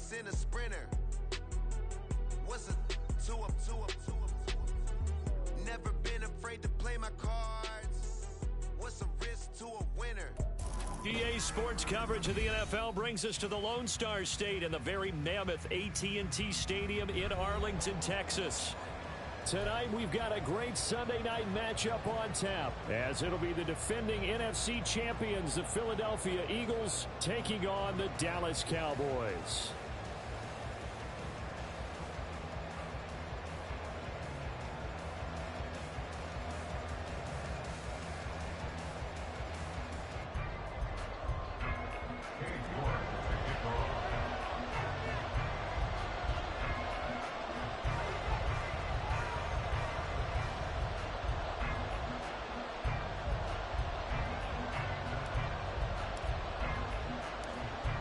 race in a sprinter. Was a two up. Never been afraid to play my cards. What's a risk to a winner? EA Sports coverage of the NFL brings us to the Lone Star State in the very mammoth AT&T Stadium in Arlington, Texas. Tonight, we've got a great Sunday night matchup on tap, as it'll be the defending NFC champions, the Philadelphia Eagles, taking on the Dallas Cowboys.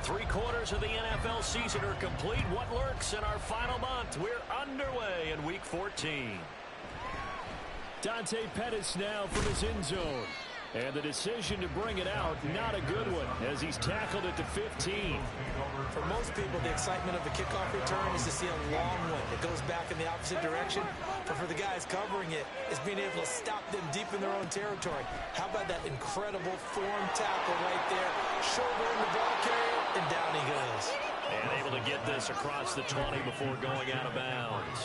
Three-quarters of the NFL season are complete. What lurks in our final month? We're underway in Week 14. Dante Pettis now from his end zone. And the decision to bring it out, not a good one, as he's tackled at the 15. For most people, the excitement of the kickoff return is to see a long one. It goes back in the opposite direction. But for the guys covering it, it's being able to stop them deep in their own territory. How about that incredible form tackle right there? Shoulder in the ball carrier, and down he goes. And able to get this across the 20 before going out of bounds.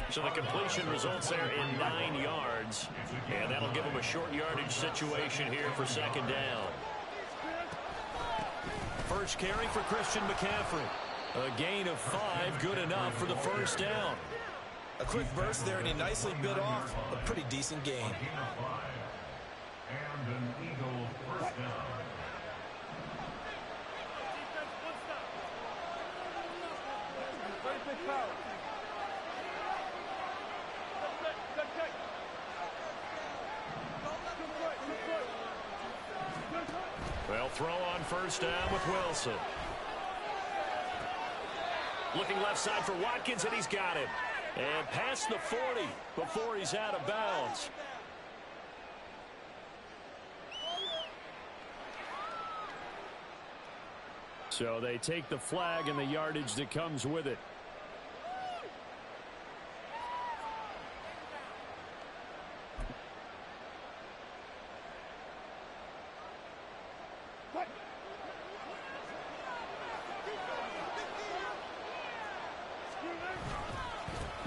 So the completion results there in 9 yards. And that'll give them a short yardage situation here for second down. First carry for Christian McCaffrey. A gain of 5, good enough for the first down. A quick burst there, and he nicely bit off a pretty decent gain. And an Eagle first down. Well, throw on first down with Wilson. Looking left side for Watkins, and he's got it. And past the 40 before he's out of bounds. So they take the flag and the yardage that comes with it.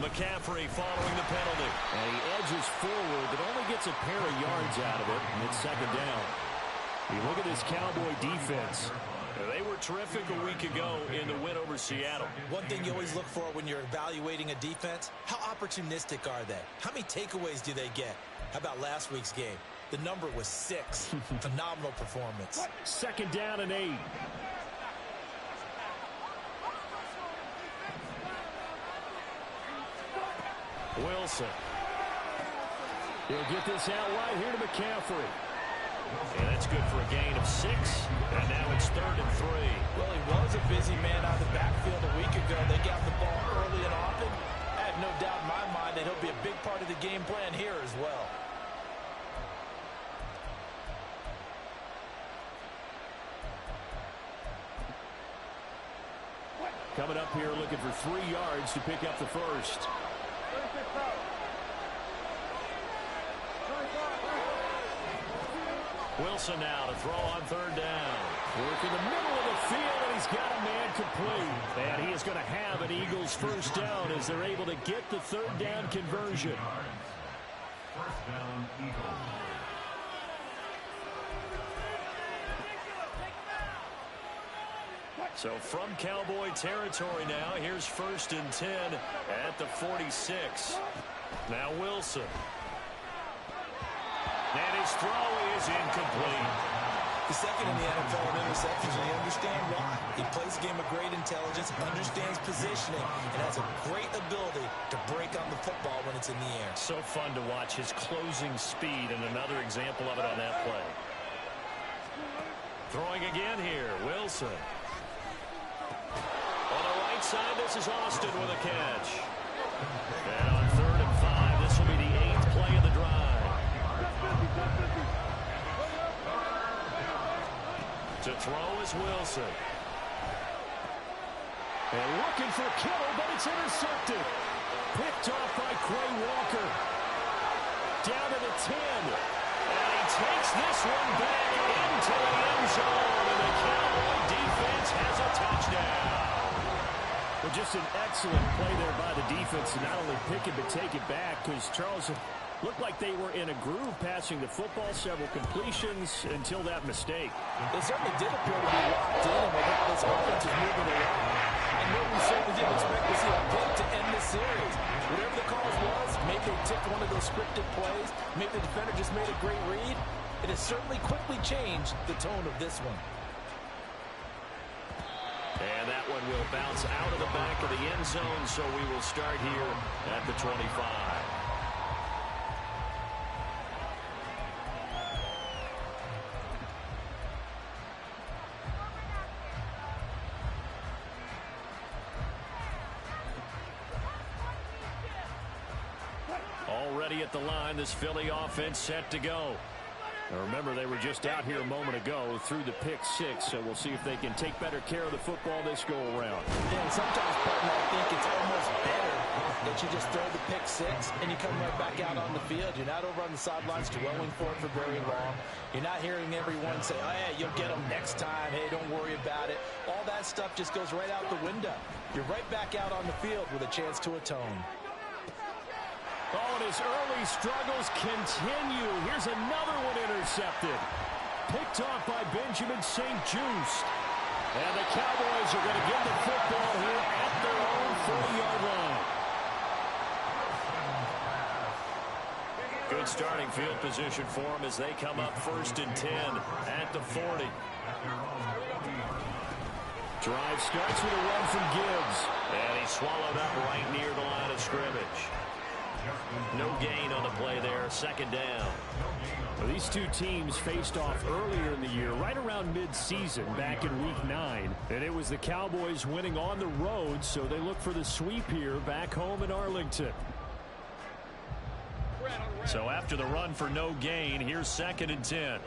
McCaffrey following the penalty. And he edges forward, but only gets a pair of yards out of it, and it's second down. You look at this Cowboy defense. They were terrific a week ago in the win over Seattle. One thing you always look for when you're evaluating a defense, how opportunistic are they? How many takeaways do they get? How about last week's game? The number was 6. Phenomenal performance. Second down and 8. Wilson. He'll get this out wide here to McCaffrey. And that's good for a gain of 6. And now it's 3rd and 3. Well, he was a busy man out of the backfield a week ago. They got the ball early and often. I have no doubt in my mind that he'll be a big part of the game plan here as well. Coming up here looking for 3 yards to pick up the first. Wilson now to throw on third down. Work in the middle of the field, and he's got a man complete. And he is going to have an Eagles first down as they're able to get the third down conversion. First down, Eagles. So from Cowboy territory now, here's 1st and 10 at the 46. Now Wilson. And his throw is incomplete. The second in the NFL in interceptions, and you understand why. He plays a game of great intelligence, understands positioning, and has a great ability to break on the football when it's in the air. So fun to watch his closing speed, and another example of it on that play. Throwing again here, Wilson. On the right side, this is Austin with a catch. And on 3rd and 5, this will be the 8th play of the drive. To throw is Wilson. And looking for Kittle, but it's intercepted. Picked off by Quay Walker. Down to the 10. And he takes this one back into the end zone. And the Cowboy defense has a touchdown. Well, just an excellent play there by the defense to not only pick it but take it back, because Charles looked like they were in a groove passing the football, several completions until that mistake. They certainly did appear to be locked in, and with how this offense is moving along, I know we certainly didn't expect to see a pick to end this series. Whatever the cause was, maybe they tipped one of those scripted plays, maybe the defender just made a great read. It has certainly quickly changed the tone of this one. And that one will bounce out of the back of the end zone, so we will start here at the 25. Already at the line, this Philly offense set to go. Now remember, they were just out here a moment ago through the pick six, so we'll see if they can take better care of the football this go around. Yeah, and sometimes, partner, I think it's almost better that you just throw the pick six and you come right back out on the field. You're not over on the sidelines dwelling for it for very long. You're not hearing everyone say, oh, yeah, you'll get them next time. Hey, don't worry about it. All that stuff just goes right out the window. You're right back out on the field with a chance to atone. Oh, and his early struggles continue. Here's another one intercepted. Picked off by Benjamin St-Juste. And the Cowboys are going to get the football here at their own 40-yard line. Good starting field position for them as they come up 1st and 10 at the 40. Drive starts with a run from Gibbs. And he's swallowed up right near the line of scrimmage. No gain on the play there, 2nd down. Well, these two teams faced off earlier in the year, right around mid-season, back in Week 9. And it was the Cowboys winning on the road, so they look for the sweep here back home in Arlington. So after the run for no gain, here's 2nd and 10.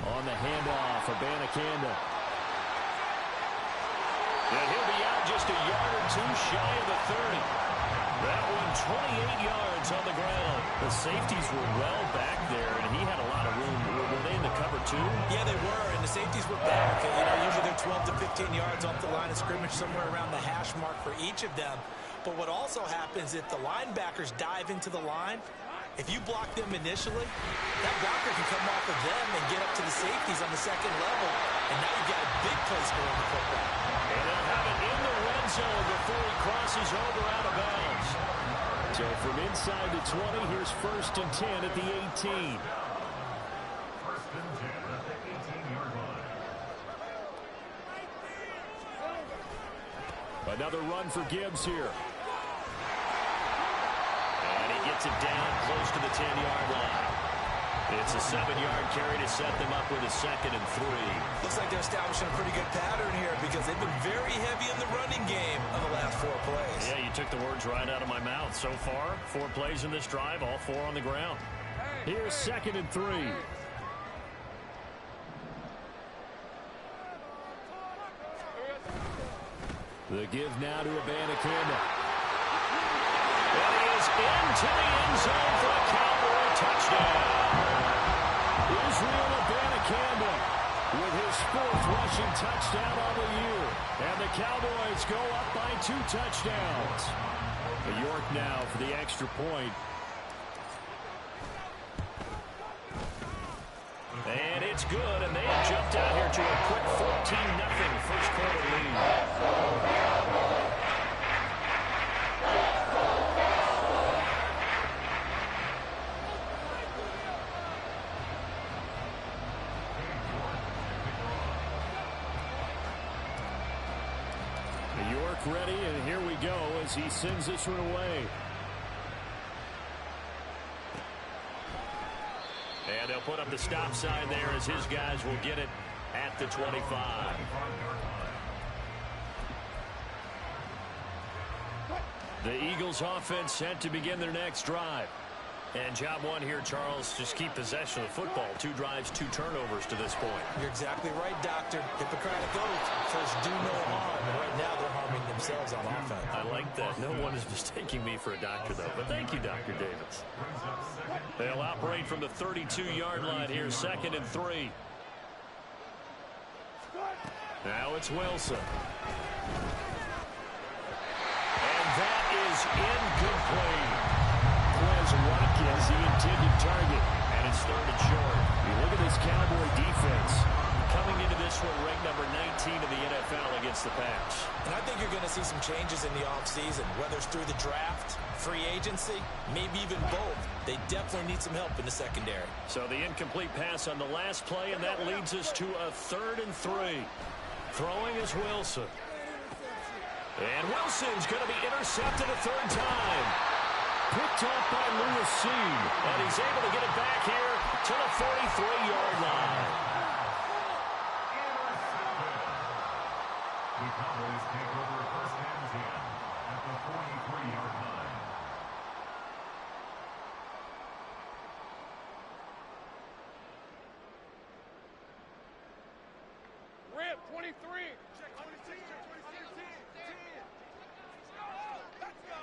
On the handoff, Abanikanda. And he'll be out just a yard or two shy of the 30. That one 28 yards on the ground. The safeties were well back there, and he had a lot of room. Were they in the cover too? Yeah, they were, and the safeties were back. You know, usually they're 12 to 15 yards off the line of scrimmage, somewhere around the hash mark for each of them. But what also happens if the linebackers dive into the line, if you block them initially, that blocker can come off of them and get up to the safeties on the 2nd level, and now you've got a big play scoring the football. And they'll have it in the red zone before he crosses over out of bounds. So from inside the 20, here's 1st and 10 at the 18. 1st and 10 at the 18-yard line. Another run for Gibbs here. Gets it down close to the 10-yard line. It's a 7-yard carry to set them up with a 2nd and 3. Looks like they're establishing a pretty good pattern here because they've been very heavy in the running game of the last 4 plays. Yeah, you took the words right out of my mouth. So far, 4 plays in this drive, all 4 on the ground. Here's 2nd and 3. The give now to Abanikanda. And he is into the end zone for a Cowboy touchdown. Israel Abanikanda with his 4th rushing touchdown on the year. And the Cowboys go up by 2 touchdowns. York now for the extra point. And it's good, and they have jumped out here to a quick 14-0 first quarter lead. Ready, and here we go as he sends this one away. And they'll put up the stop sign there as his guys will get it at the 25. The Eagles offense set to begin their next drive. And job one here, Charles, just keep possession of the football. 2 drives, 2 turnovers to this point. You're exactly right, Doctor. Hippocratic oath. First, do no harm. And right now, they're harming themselves on offense. I like that. No one is mistaking me for a doctor, though. But thank you, Dr. Davis. They'll operate from the 32-yard line here, 2nd and 3. Now it's Wilson. And that is incomplete. Watkins, the intended target, and it's 3rd and short. You look at this Cowboy defense coming into this one ranked number 19 in the NFL against the pass. And I think you're going to see some changes in the offseason, whether it's through the draft, free agency, maybe even both. They definitely need some help in the secondary. So the incomplete pass on the last play, and that leads us to a 3rd and 3. Throwing is Wilson. And Wilson's going to be intercepted a 3rd time. Picked off by Lewis Seed, and he's able to get it back here to the 43-yard line. The Cowboys take over 1st and 10 at the 43-yard line. Rip, 23. Check 26, check 26, 10. Let's go.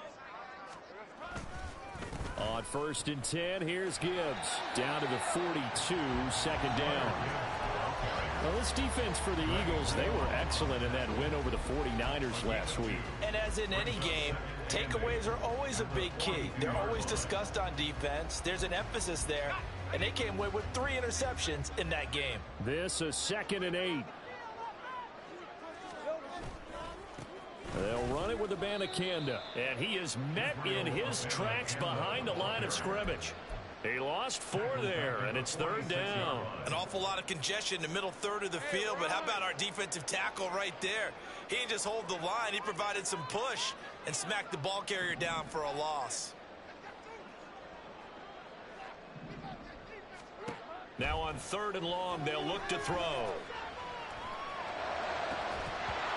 On 1st and 10, here's Gibbs. Down to the 42, 2nd down. Well, this defense for the Eagles, they were excellent in that win over the 49ers last week. And as in any game, takeaways are always a big key. They're always discussed on defense. There's an emphasis there, and they came away with 3 interceptions in that game. This a 2nd and 8. They'll run it with Abanikanda, and he is met in his tracks behind the line of scrimmage. He lost 4 there, and it's 3rd down. An awful lot of congestion in the middle third of the field, but how about our defensive tackle right there? He didn't just hold the line. He provided some push and smacked the ball carrier down for a loss. Now on 3rd and long, they'll look to throw.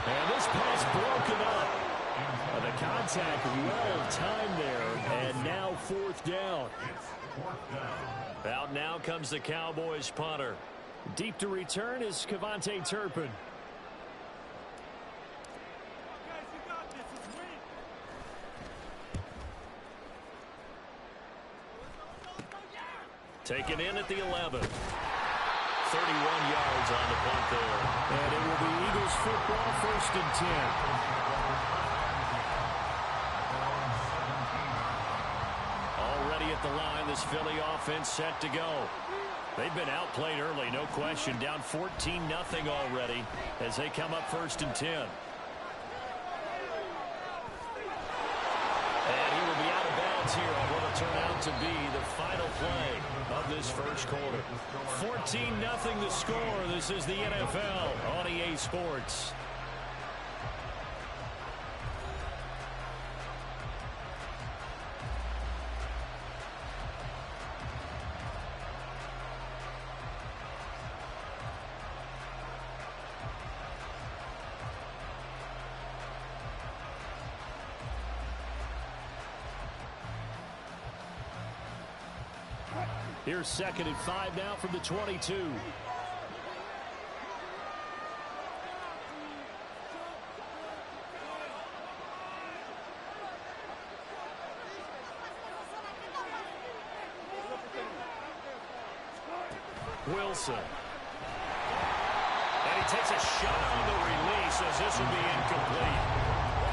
And this pass broken up. The contact well timed there, and now 4th down. Out now comes the Cowboys punter. Deep to return is Kevontae Turpin. Taken in at the 11. 31 yards on the punt there. And it will be Eagles football, 1st and 10. Already at the line, this Philly offense set to go. They've been outplayed early, no question. Down 14-0 already as they come up 1st and 10. And he will be out of bounds here on what will turn out to be the final play of this 1st quarter. 14-0 the score. This is the NFL on EA Sports. Here's 2nd and 5 now from the 22. Wilson. And he takes a shot on the release as this will be incomplete.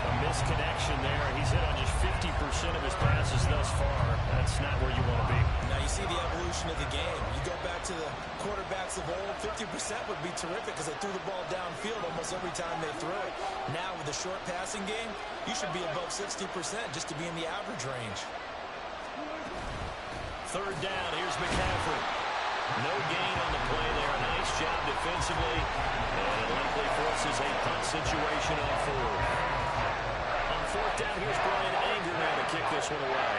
A misconnection there. He's hit on just 50% of his passes thus far. That's not where you want to be. Now you see the evolution of the game. You go back to the quarterbacks of old, 50% would be terrific because they threw the ball downfield almost every time they threw it. Now with the short passing game, you should be above 60% just to be in the average range. 3rd down, here's McCaffrey. No gain on the play there. Nice job defensively. And it likely forces a punt situation on 4th. On 4th down, here's Brian Anger now to kick this one away.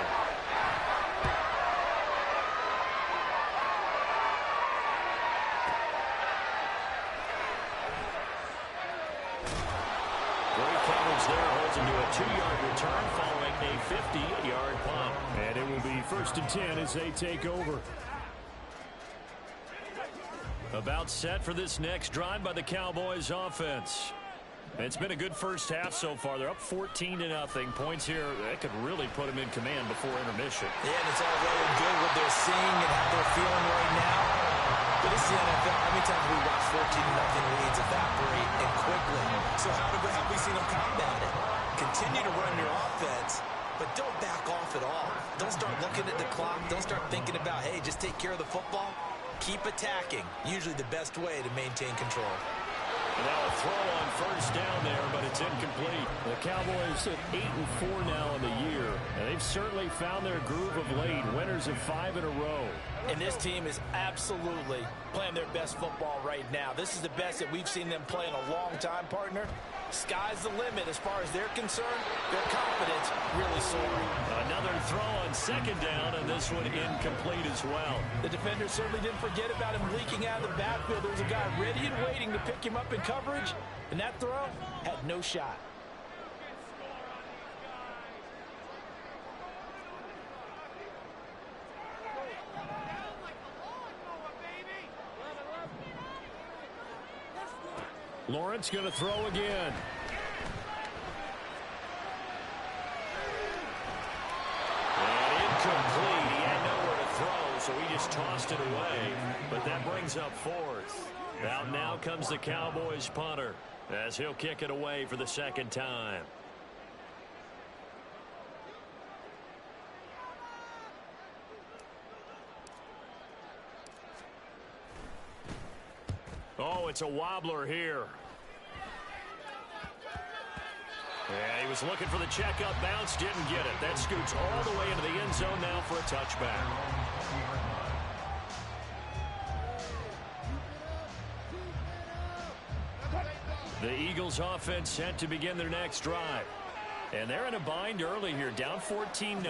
Great coverage coverage there holds him to a 2-yard return following a 50-yard punt. And it will be 1st and 10 as they take over. About set for this next drive by the Cowboys offense. It's been a good first half so far. They're up 14-0. Points here, that could really put them in command before intermission. Yeah, and it's all well and good what they're seeing and how they're feeling right now. But it's the NFL. How many times we watch 14-0 leads evaporate and quickly? So how have we seen them combat it? Continue to run your offense, but don't back off at all. Don't start looking at the clock. Don't start thinking about, hey, just take care of the football. Keep attacking. Usually the best way to maintain control. Now a throw on first down there, but it's incomplete. The Cowboys at 8-4 now in the year, and they've certainly found their groove of late. Winners of 5 in a row. And this team is absolutely playing their best football right now. This is the best that we've seen them play in a long time, partner. Sky's the limit as far as they're concerned. Their confidence really soaring. Another throw on second down, and this one incomplete as well. The defender certainly didn't forget about him leaking out of the backfield. There was a guy ready and waiting to pick him up in coverage, and that throw had no shot. Lawrence going to throw again. And incomplete. He had nowhere to throw, so he just tossed it away. But that brings up 4th. Out now comes the Cowboys punter as he'll kick it away for the second time. Oh, it's a wobbler here. Yeah, he was looking for the checkup bounce, didn't get it. That scoots all the way into the end zone now for a touchback. The Eagles offense set to begin their next drive. And they're in a bind early here, down 14-0.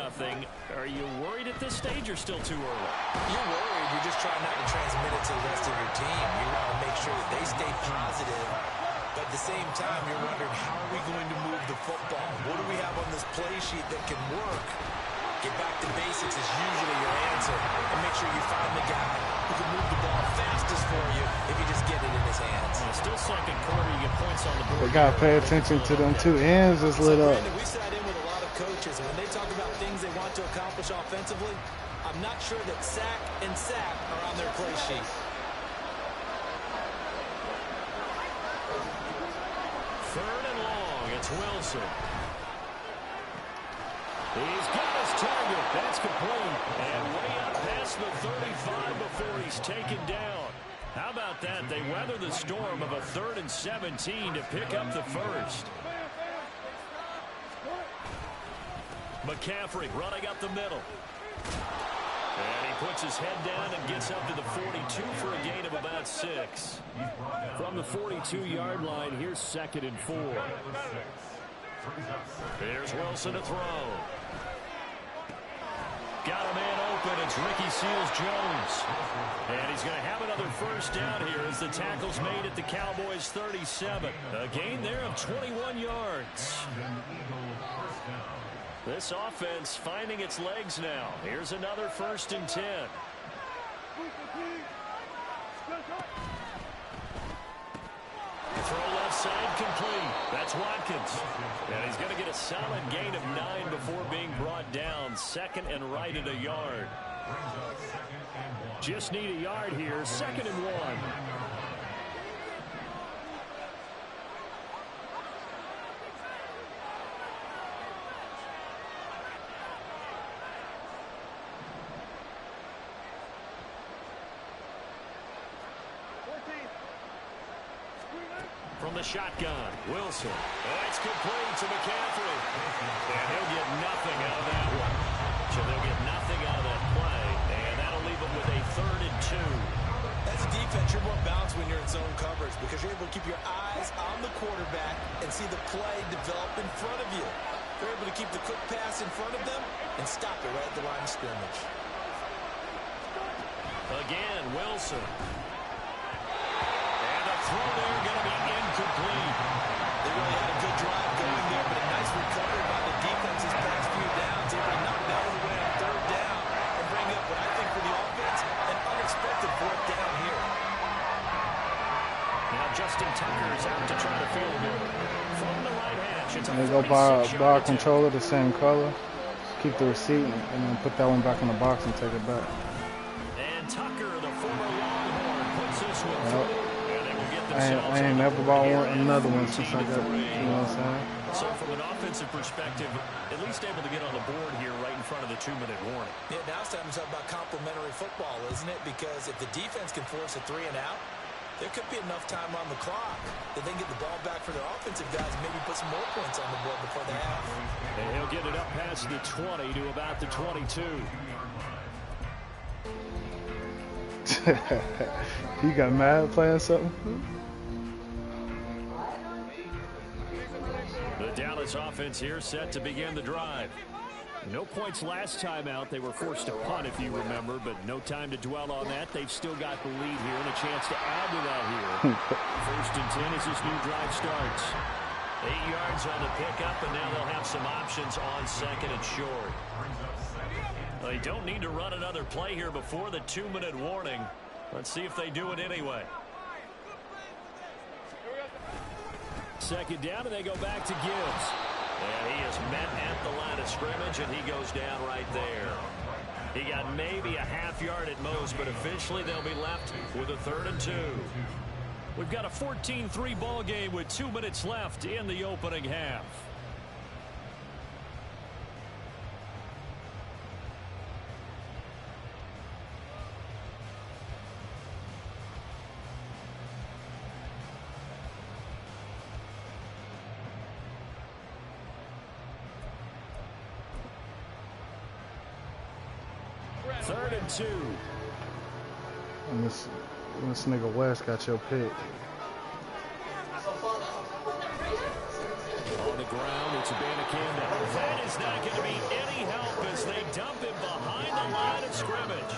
Are you worried at this stage or still too early? You're worried. You're just trying not to transmit it to the rest of your team. You want to make sure that they stay positive. But at the same time, you're wondering, how are we going to move the football? What do we have on this play sheet that can work? Get back to basics is usually your answer. And make sure you find the guy who can move the ball fastest for you if you just get it in his hands. Still second quarter, you get points on the board. They got to pay attention to them two ends that's lit up. We sat in with a lot of coaches, and when they talk about things they want to accomplish offensively, I'm not sure that sack and sack are on their play sheet. Third and long, it's Wilson. He's got his target. That's complete. And way up past the 35 before he's taken down. How about that? They weather the storm of a 3rd and 17 to pick up the first. McCaffrey running up the middle. And he puts his head down and gets up to the 42 for a gain of about 6. From the 42-yard line, here's 2nd and 4. Here's Wilson to throw. Got a man open. It's Ricky Seals-Jones. And he's going to have another first down here as the tackle's made at the Cowboys' 37. A gain there of 21 yards. This offense finding its legs now. Here's another 1st and 10. Throw left side complete. That's Watkins. And he's going to get a solid gain of 9 before being brought down. 2nd and right at a yard. Just need a yard here. 2nd and 1. From the shotgun, Wilson. That's complete to McCaffrey. And he'll get nothing out of that one. So they'll get nothing out of that play. And that'll leave them with a 3rd and 2. As a defense, you're more balanced when you're in zone coverage because you're able to keep your eyes on the quarterback and see the play develop in front of you. You're able to keep the quick pass in front of them and stop it right at the line of scrimmage. Again, Wilson. And a throw there going to be incomplete. They really had a good drive going there, but a nice recovery by the defense this past few downs. Able to knock that one away on third down and bring up what I think for the offense, an unexpected fourth down here. Now Justin Tucker is out to try to field goal. From the right hash, it's a They go bar 46-yard controller the same color. Keep the receipt and then put that one back in the box and take it back. And Tucker, the former Longhorn, puts this one through. And they will get I ain't never bought another one since I got, you know what I'm saying? So from an offensive perspective, at least able to get on the board here right in front of the 2-minute warning. Yeah, now it's time to talk about complementary football, isn't it? Because if the defense can force a 3 and out, there could be enough time on the clock that they can get the ball back for their offensive guys and maybe put some more points on the board before the half. And he'll get it up past the 20 to about the 22. You got mad playing something? The Dallas offense here set to begin the drive. No points last time out. They were forced to punt, if you remember, but no time to dwell on that. They've still got the lead here and a chance to add to that here. 1st and 10 as this new drive starts. 8 yards on the pickup, and now they'll have some options on 2nd and short. They don't need to run another play here before the 2-minute warning. Let's see if they do it anyway. 2nd down, and they go back to Gibbs. And he is met at the line of scrimmage, and he goes down right there. He got maybe a half yard at most, but officially they'll be left with a 3rd and 2. We've got a 14-3 ball game with 2 minutes left in the opening half. Third and 2. And this nigga West got your pick. On the ground, it's Abanikanda. That is not going to be any help as they dump him behind the line of scrimmage.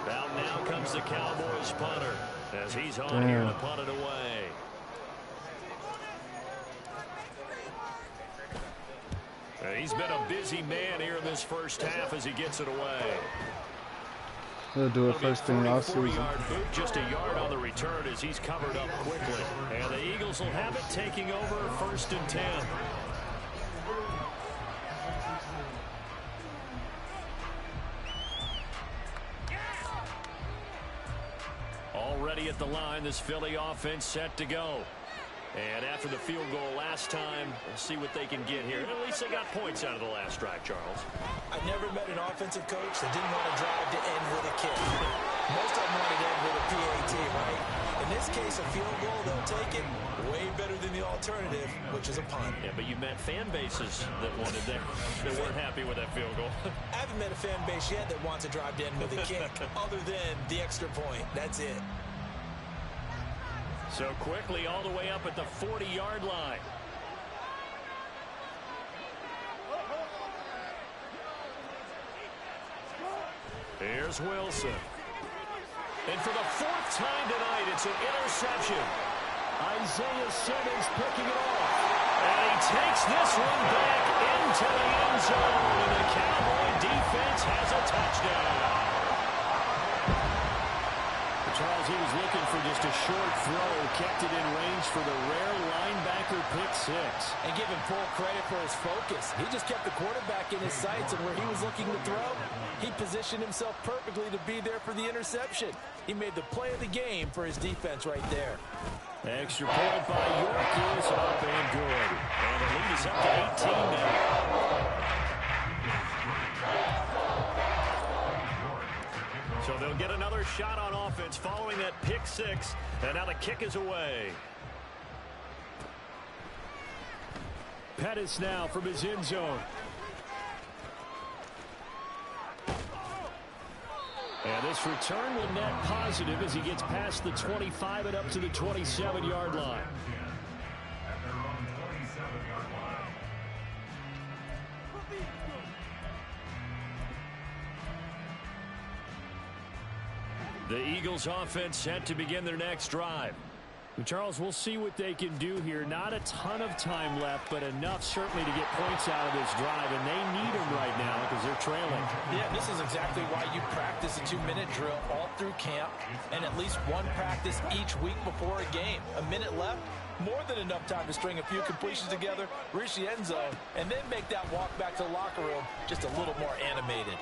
Out now comes the Cowboys punter as he's on here to punt it away. He's been a busy man here in this first half as he gets it away. He'll do it first thing all season. Just a yard on the return as he's covered up quickly. And the Eagles will have it taking over 1st and 10. Already at the line, this Philly offense set to go. And after the field goal last time, we'll see what they can get here. At least they got points out of the last drive, Charles. I've never met an offensive coach that didn't want to drive to end with a kick. Most of them wanted to end with a PAT, right? In this case, a field goal, they'll take it way better than the alternative, which is a punt. Yeah, but you met fan bases that wanted that weren't happy with that field goal. I haven't met a fan base yet that wants to drive to end with a kick, other than the extra point. That's it. So quickly all the way up at the 40-yard line. Here's Wilson. And for the 4th time tonight, it's an interception. Isaiah Simmons picking it off. And he takes this one back into the end zone. And the Cowboy defense has a touchdown. Charles, he was looking for just a short throw, kept it in range for the rare linebacker pick 6. And give him full credit for his focus. He just kept the quarterback in his sights, and where he was looking to throw, he positioned himself perfectly to be there for the interception. He made the play of the game for his defense right there. Extra point by York is up and good. And the lead is up to 18 now. So they'll get another shot on offense following that pick 6. And now the kick is away. Pettis now from his end zone. And this return will net positive as he gets past the 25 and up to the 27-yard line. The Eagles offense set to begin their next drive. Charles, we'll see what they can do here. Not a ton of time left, but enough certainly to get points out of this drive, and they need them right now because they're trailing. Yeah, this is exactly why you practice a 2-minute drill all through camp and at least one practice each week before a game. A minute left, more than enough time to string a few completions together, reach the end zone, and then make that walk back to the locker room just a little more animated.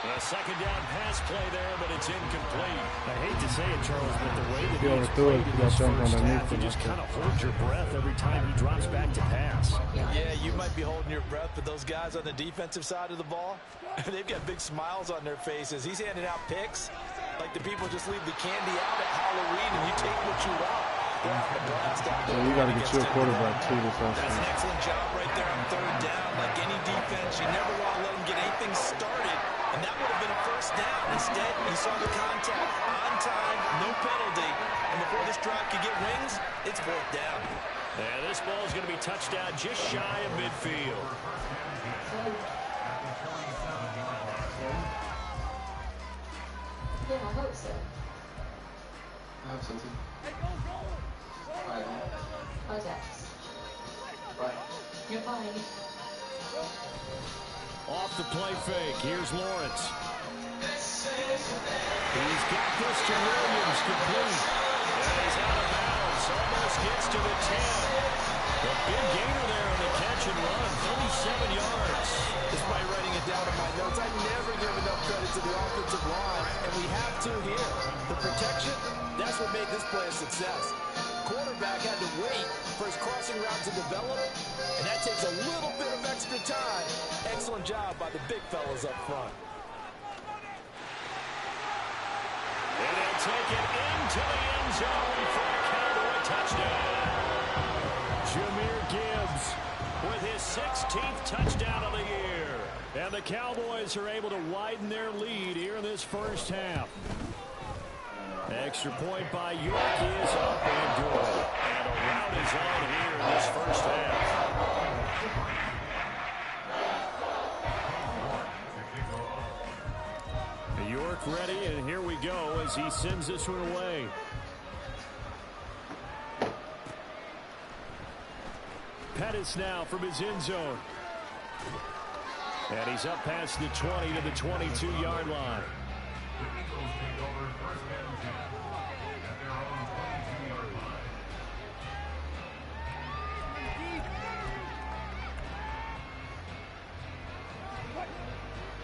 A second down pass play there, but it's incomplete. I hate to say it, Charles, but the way that He overthrew it. You got to jump underneath you it. just kind of hold your breath every time he drops back to pass. Yeah, you might be holding your breath, but those guys on the defensive side of the ball, they've got big smiles on their faces. He's handing out picks like the people just leave the candy out at Halloween and you take what you want. So you got to get your quarterback too this That's an excellent job right there on third down. Like any defense, you never want to let them get anything started. And that would have been a first down. Instead, you saw the contact on time, no penalty. And before this drive could get wings, it's fourth down. And this ball is going to be touchdown just shy of midfield. Yeah, I hope so. I hope so too. Oh, yes. Bye. You're fine. Off the play fake. Here's Lawrence. He's got this to Williams complete. And he's out of bounds. Almost gets to the 10. A big gainer there on the catch and run. 37 yards. Despite writing it down in my notes, I never give enough credit to the offensive line, and we have to here. The protection, that's what made this play a success. Quarterback had to wait for his crossing route to develop, and that takes a little bit of extra time. Excellent job by the big fellas up front. And he'll take it into the end zone for a Cowboy touchdown. Jahmyr Gibbs with his 16th touchdown of the year. And the Cowboys are able to widen their lead here in this first half. Extra point by York is up and good. And a rout is on here in this first half. York ready, and here we go as he sends this one away. Pettis now from his end zone. And he's up past the 20 to the 22-yard line.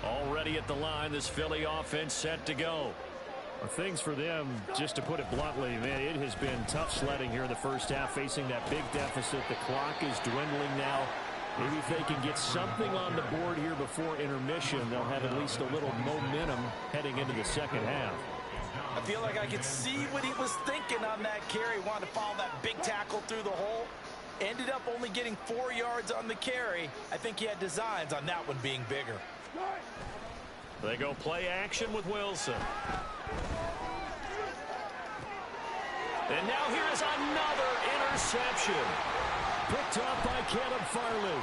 Already at the line, this Philly offense set to go. Things for them, just to put it bluntly, man, it has been tough sledding here in the first half, facing that big deficit. The clock is dwindling now. Maybe if they can get something on the board here before intermission, they'll have at least a little momentum heading into the second half. I feel like I could see what he was thinking on that carry. Wanted to follow that big tackle through the hole. Ended up only getting 4 yards on the carry. I think he had designs on that one being bigger. They go play action with Wilson. And now here is another interception. Picked up by Caleb Farley.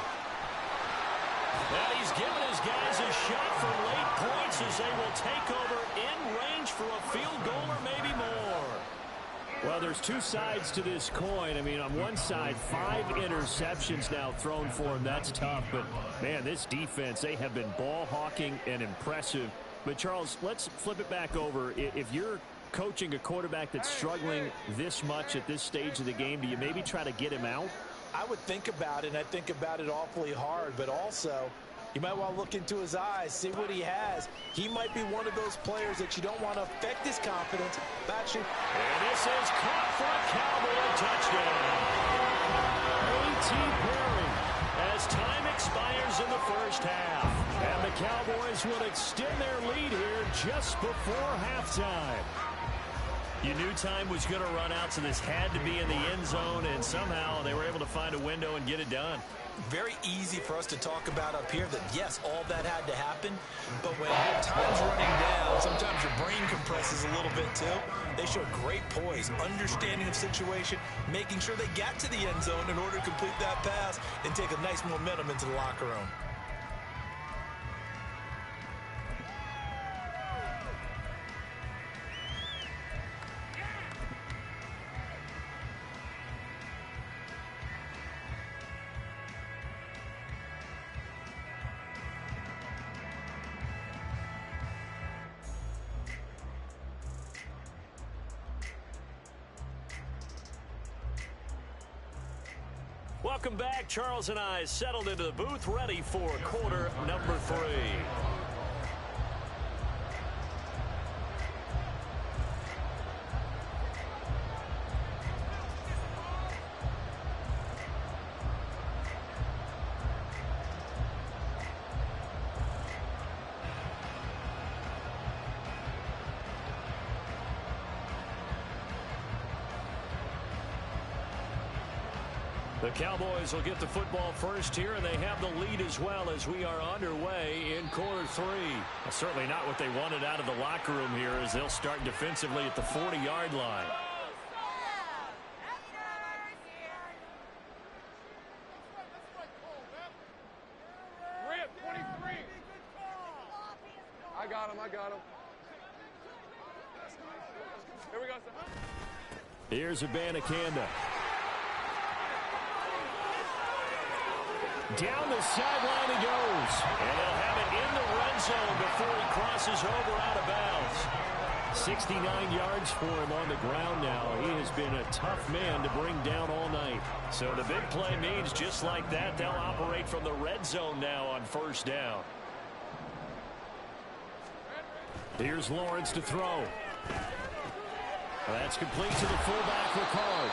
And he's given his guys a shot for late points as they will take over in range for a field goal or maybe more. Well, there's two sides to this coin. I mean, on one side, 5 interceptions now thrown for him. That's tough. But, man, this defense, they have been ball hawking and impressive. But, Charles, let's flip it back over. If you're coaching a quarterback that's struggling this much at this stage of the game, do you maybe try to get him out? I would think about it, and I think about it awfully hard. But also, you might want to look into his eyes, see what he has. He might be one of those players that you don't want to affect his confidence. Actually, and this is caught for a Cowboy touchdown. A.T. Perry as time expires in the first half. And the Cowboys will extend their lead here just before halftime. You knew time was going to run out, so this had to be in the end zone, and somehow they were able to find a window and get it done. Very easy for us to talk about up here that, yes, all that had to happen, but when time's running down, sometimes your brain compresses a little bit too. They showed great poise, understanding of situation, making sure they got to the end zone in order to complete that pass and take a nice momentum into the locker room. Welcome back. Charles and I settled into the booth, ready for quarter number 3. The Cowboys will get the football first here, and they have the lead as well as we are underway in quarter 3. Well, certainly not what they wanted out of the locker room here as they'll start defensively at the 40-yard line. Rip, 23. I got him. Here we go, son. Here's Abanikanda. Down the sideline he goes. And they'll have it in the red zone before he crosses over out of bounds. 69 yards for him on the ground now. He has been a tough man to bring down all night. So the big play means just like that, they'll operate from the red zone now on first down. Here's Lawrence to throw. That's complete to the fullback, Ricard.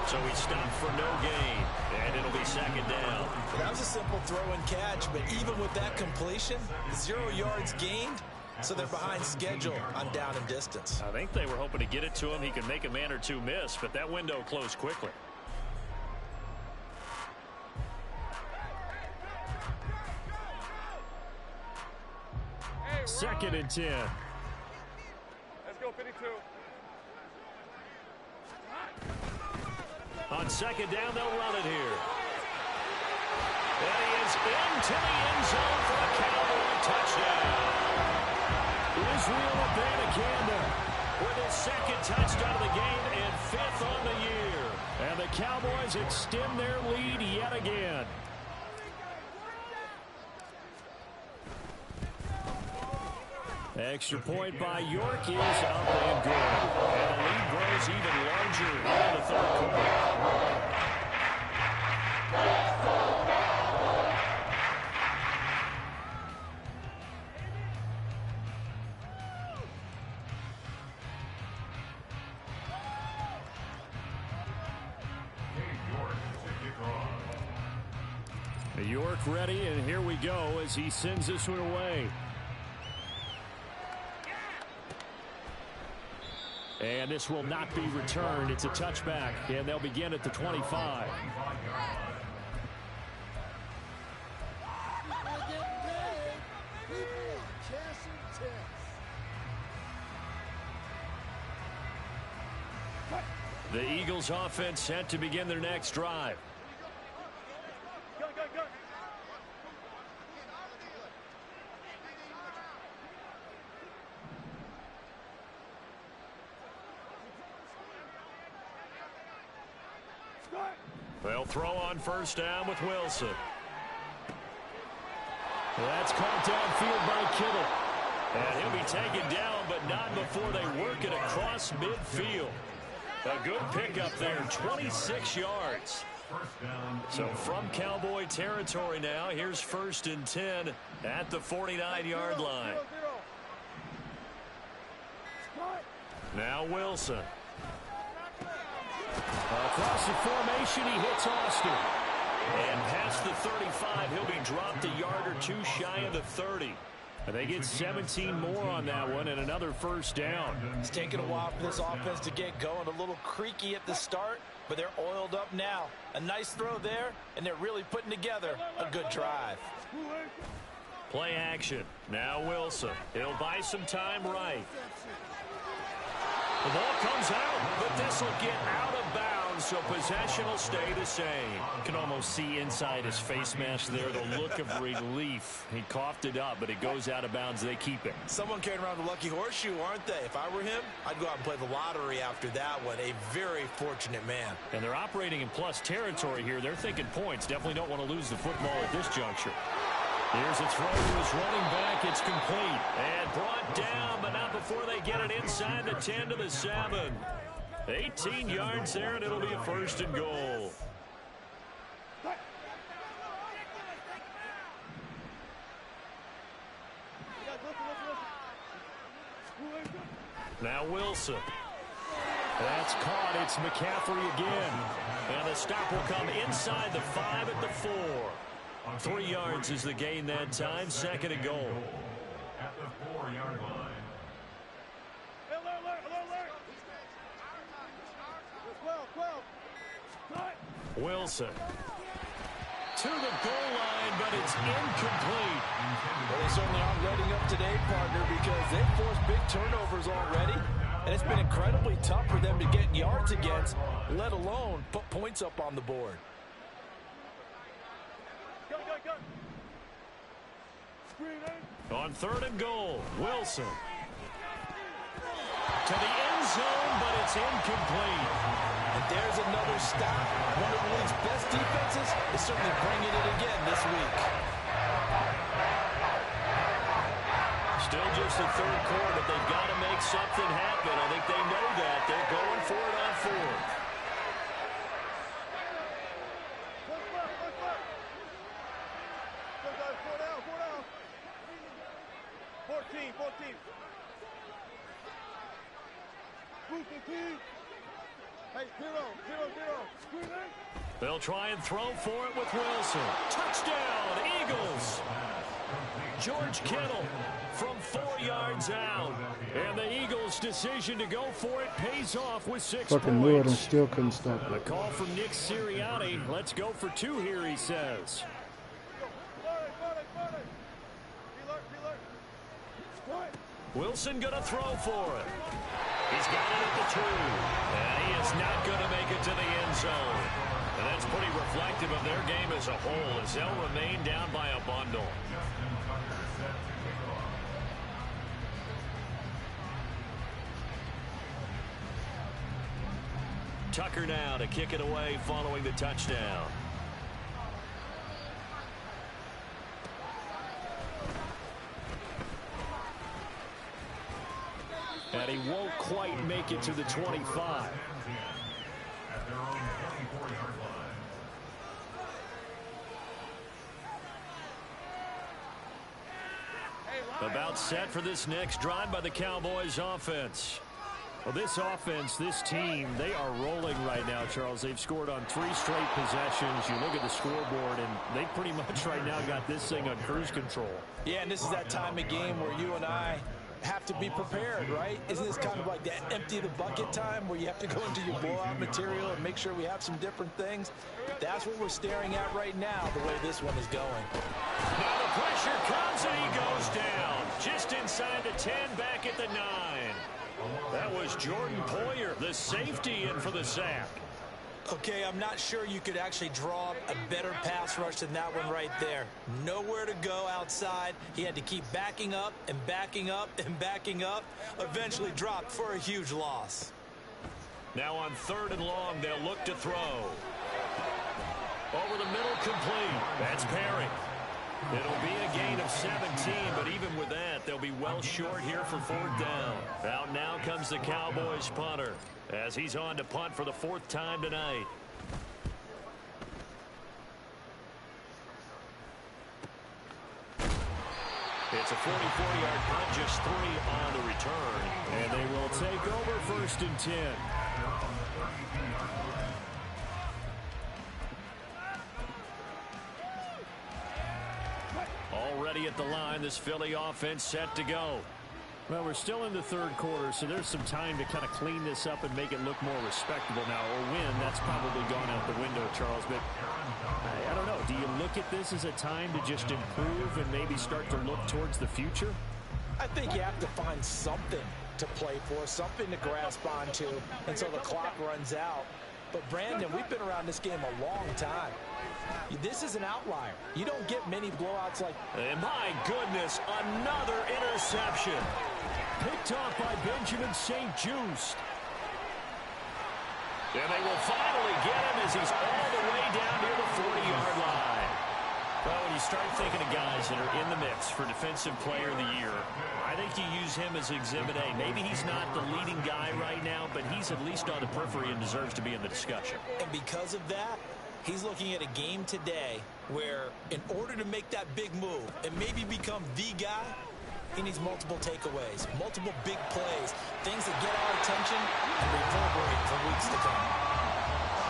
So he stopped for no gain, and it'll be second down. That was a simple throw and catch, but even with that completion, 0 yards gained, so they're behind schedule on down and distance. I think they were hoping to get it to him. He could make a man or two miss, but that window closed quickly. Second and 10. Let's go, 52. On second down, they'll run it here. And he is into the end zone for a Cowboy touchdown. Israel Abanikanda with his second touchdown of the game and 5th on the year. And the Cowboys extend their lead yet again. Extra point by York is up and good. And the lead grows even larger in the third quarter. York ready, and here we go as he sends this one away. And this will not be returned. It's a touchback, and they'll begin at the 25. The Eagles offense set to begin their next drive. They'll throw on first down with Wilson. That's caught downfield by Kittle. And he'll be taken down, but not before they work it across midfield. A good pickup there, 26 yards. So from Cowboy territory now, here's 1st and 10 at the 49-yard line. Now Wilson. Across the formation, he hits Austin. And past the 35, he'll be dropped a yard or two shy of the 30. And they get 17 more on that one and another first down. It's taken a while for this offense to get going. A little creaky at the start, but they're oiled up now. A nice throw there, and they're really putting together a good drive. Play action. Now Wilson. He'll buy some time right. The ball comes out, but this will get out of bounds, so possession will stay the same. You can almost see inside his face mask there the look of relief. He coughed it up, but it goes out of bounds. They keep it. Someone carrying around the lucky horseshoe, aren't they? If I were him, I'd go out and play the lottery after that one. A very fortunate man. And they're operating in plus territory here. They're thinking points. Definitely don't want to lose the football at this juncture. Here's a throw to his running back. It's complete. And brought down, but not before they get it inside the 10 to the 7. 18 yards there, and it'll be a 1st and goal. Now Wilson. That's caught. It's McCaffrey again. And the stop will come inside the 5 at the 4. 3 yards is the gain that time. 2nd and goal. At the 4-yard line. Wilson to the goal line, but it's incomplete. Well, they certainly aren't letting up today, partner, because they've forced big turnovers already, and it's been incredibly tough for them to get yards against, let alone put points up on the board. On 3rd and goal, Wilson to the end zone, but it's incomplete. And there's another stop. One of the league's best defenses is certainly bringing it again this week. Still just the 3rd quarter. They've got to make something happen. I think they know that. They're going for it on 4th. They'll try and throw for it with Wilson. Touchdown, Eagles. George Kittle from 4 yards out. And the Eagles' decision to go for it pays off with 6 Fucking knew it and still couldn't stop A it. call from Nick Sirianni. Let's go for 2 here, he says. Wilson going to throw for it. He's got it at the 2. And he is not going to make it to the end zone. And that's pretty reflective of their game as a whole, as they'll remain down by a bundle. Tucker now to kick it away following the touchdown. And he won't quite make it to the 25. About set for this next drive by the Cowboys offense. Well, this offense, this team, they are rolling right now, Charles. They've scored on 3 straight possessions. You look at the scoreboard, and they pretty much right now got this thing on cruise control. Yeah, and this is that time of game where you and I have to be prepared, right? Isn't this kind of like that empty the bucket time where you have to go into your blowout material and make sure we have some different things? That's what we're staring at right now, the way this one is going. Now the pressure comes and he goes down. Just inside the 10, back at the 9. That was Jordan Poyer, the safety, in for the sack. Okay, I'm not sure you could actually draw a better pass rush than that one right there. Nowhere to go outside. He had to keep backing up and backing up and backing up. Eventually dropped for a huge loss. Now on 3rd and long, they'll look to throw. Over the middle, complete. That's Perry. It'll be a gain of 17, but even with that, they'll be well short here for 4th down. Out now comes the Cowboys punter, as he's on to punt for the 4th time tonight. It's a 44-yard punt, just 3 on the return. And they will take over 1st and 10. Already at the line, this Philly offense set to go. Well, we're still in the 3rd quarter, so there's some time to kind of clean this up and make it look more respectable now. A win, that's probably gone out the window, Charles, but I don't know. Do you look at this as a time to just improve and maybe start to look towards the future? I think you have to find something to play for, something to grasp onto until the clock runs out. But, Brandon, we've been around this game a long time. This is an outlier. You don't get many blowouts like... And my goodness, another interception. Picked off by Benjamin St-Juste. And they will finally get him as he's all the way down near the 40-yard line. Well, when you start thinking of guys that are in the mix for Defensive Player of the Year, I think you use him as Exhibit A. Maybe he's not the leading guy right now, but he's at least on the periphery and deserves to be in the discussion. And because of that, he's looking at a game today where in order to make that big move and maybe become the guy, He needs multiple takeaways, multiple big plays, things that get our attention and reverberate for weeks to come.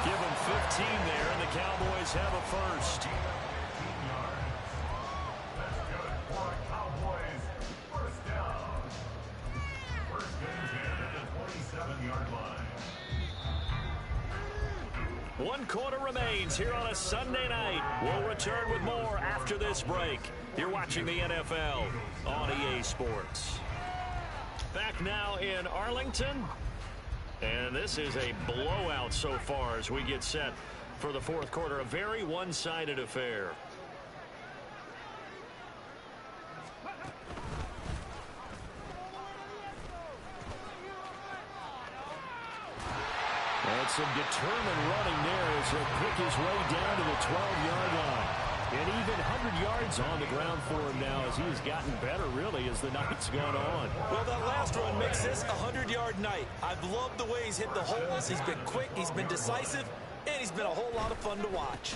Give him 15 there, and the Cowboys have a first. That's good for the Cowboys. First down. First and 10 at the 27-yard line. 1 quarter remains here on a Sunday night. We'll return with more after this break. You're watching the NFL on EA Sports. Back now in Arlington. And this is a blowout so far as we get set for the fourth quarter. A very one-sided affair. And some determined running there as he'll pick his way down to the 12-yard line. And even 100 yards on the ground for him now as he has gotten better, really, as the night's gone on. Well, that last run makes this a 100-yard night. I've loved the way he's hit the holes. He's been quick, he's been decisive, and he's been a whole lot of fun to watch.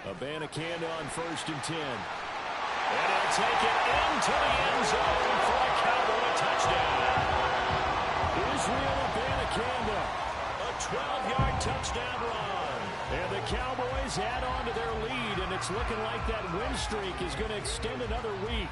Abanikanda on 1st and 10. And he'll take it into the end zone for a Cowboy touchdown. Israel Abanikanda, a 12-yard touchdown run. And the Cowboys add on to their lead, and it's looking like that win streak is going to extend another week.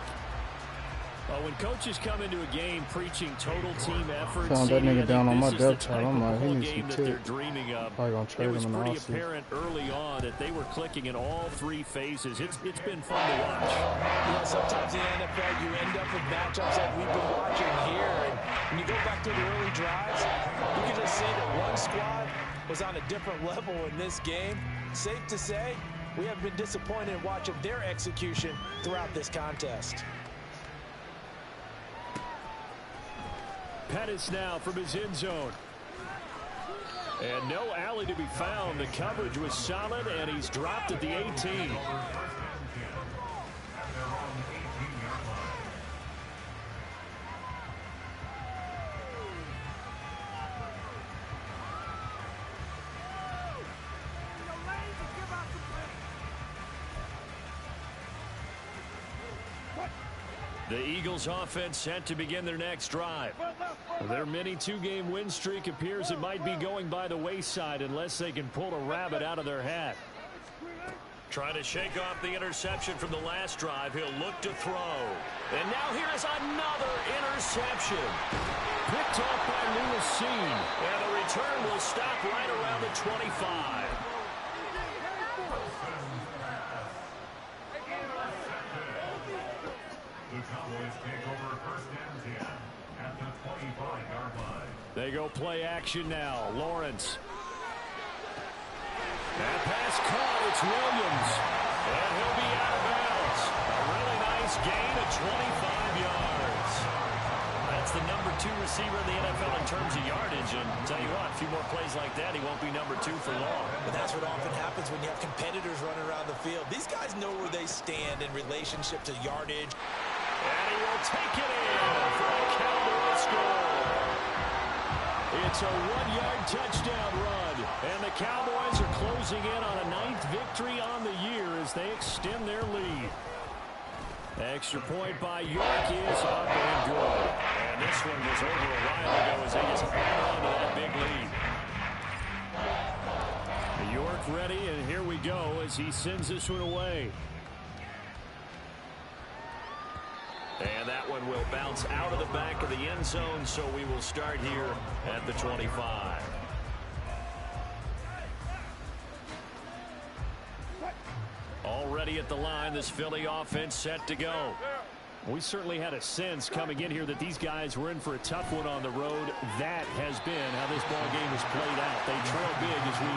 Well, when coaches come into a game preaching total team effort, found that nigga down on my depth chart. I'm like, he needs game to that be they're dreaming of. Probably gonna trade it was him in the pretty offseason. apparent early on that they were clicking in all 3 phases. It's been fun to watch. You know, sometimes in the NFL you end up with matchups like we've been watching here, and when you go back to the early drives, you can just see that one squad was on a different level in this game. Safe to say, we have been disappointed in watching their execution throughout this contest. Pettis now from his end zone. And no alley to be found. The coverage was solid, and he's dropped at the 18. The Eagles offense set to begin their next drive. Their mini 2-game win streak appears it might be going by the wayside unless they can pull a rabbit out of their hat. Trying to shake off the interception from the last drive. He'll look to throw. And now here's another interception. Picked off by Lewis. And the return will stop right around the 25. The Cowboys take over 1st and 10 at the 25-yard line. They go play action now. Lawrence. That pass caught. It's Williams. And he'll be out of bounds. A really nice gain of 25 yards. That's the number 2 receiver in the NFL in terms of yardage. And tell you what, a few more plays like that, he won't be number 2 for long. But that's what often happens when you have competitors running around the field. These guys know where they stand in relationship to yardage. And he will take it in for a Cowboy score. It's a 1-yard touchdown run. And the Cowboys are closing in on a 9th victory on the year as they extend their lead. Extra point by York is up and good. And this one was over a while ago as they just add on to that big lead. York ready, and here we go as he sends this one away. And that one will bounce out of the back of the end zone, so we will start here at the 25. Already at the line, this Philly offense set to go. We certainly had a sense coming in here that these guys were in for a tough one on the road. That has been how this ball game has played out. They trail big as we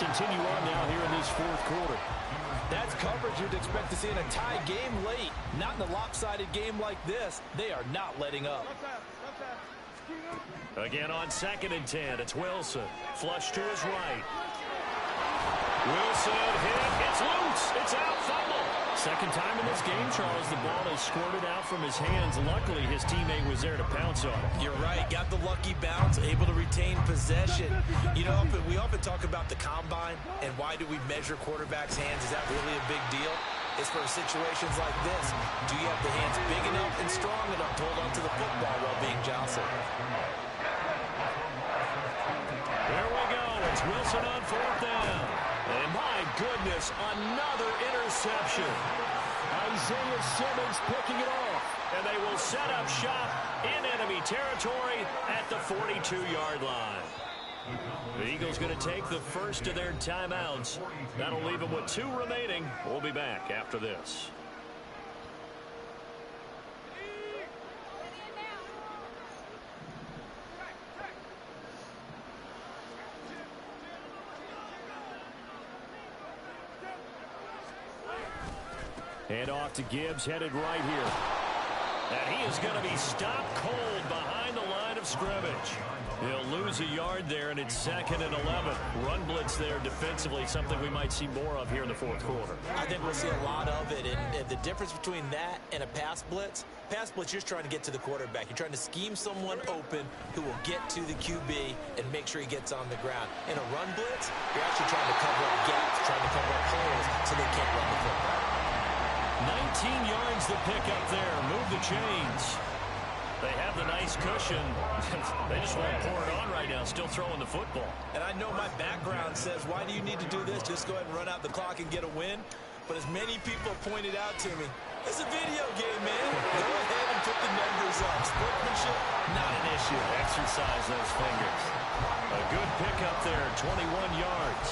continue on now here in this fourth quarter. That's coverage you'd expect to see in a tie game late. Not in a lopsided game like this. They are not letting up. Again on 2nd and 10, it's Wilson. Flush to his right. Wilson hit. It's loose. It's out. Fumble. Second time in this game, Charles, the ball has squirted out from his hands. Luckily, his teammate was there to pounce on it. You're right. Got the lucky bounce, able to retain possession. You know, we often talk about the combine and why do we measure quarterbacks' hands. Is that really a big deal? is for situations like this. Do you have the hands big enough and strong enough to hold on to the football while being jostled? There we go. It's Wilson on 4th down. And my goodness, another interception. Isaiah Simmons picking it off. And they will set up shop in enemy territory at the 42-yard line. The Eagles going to take the first of their timeouts. That'll leave them with 2 remaining. We'll be back after this. Hand off to Gibbs, headed right here. And he is going to be stopped cold behind the line of scrimmage. He'll lose a yard there, and it's 2nd and 11. Run blitz there defensively, something we might see more of here in the 4th quarter. I think we'll see a lot of it, and the difference between that and a pass blitz, you're just trying to get to the quarterback. You're trying to scheme someone open who will get to the QB and make sure he gets on the ground. In a run blitz, you're actually trying to cover up gaps, trying to cover up holes so they can't run the football. 19 yards the pick up there. Move the chains. They have the nice cushion. They just want to pour it on right now, still throwing the football. And I know my background says, why do you need to do this? Just go ahead and run out the clock and get a win. But as many people pointed out to me, it's a video game, man. Go ahead and put the numbers up. Sportsmanship, not an issue. Exercise those fingers. A good pickup there, 21 yards.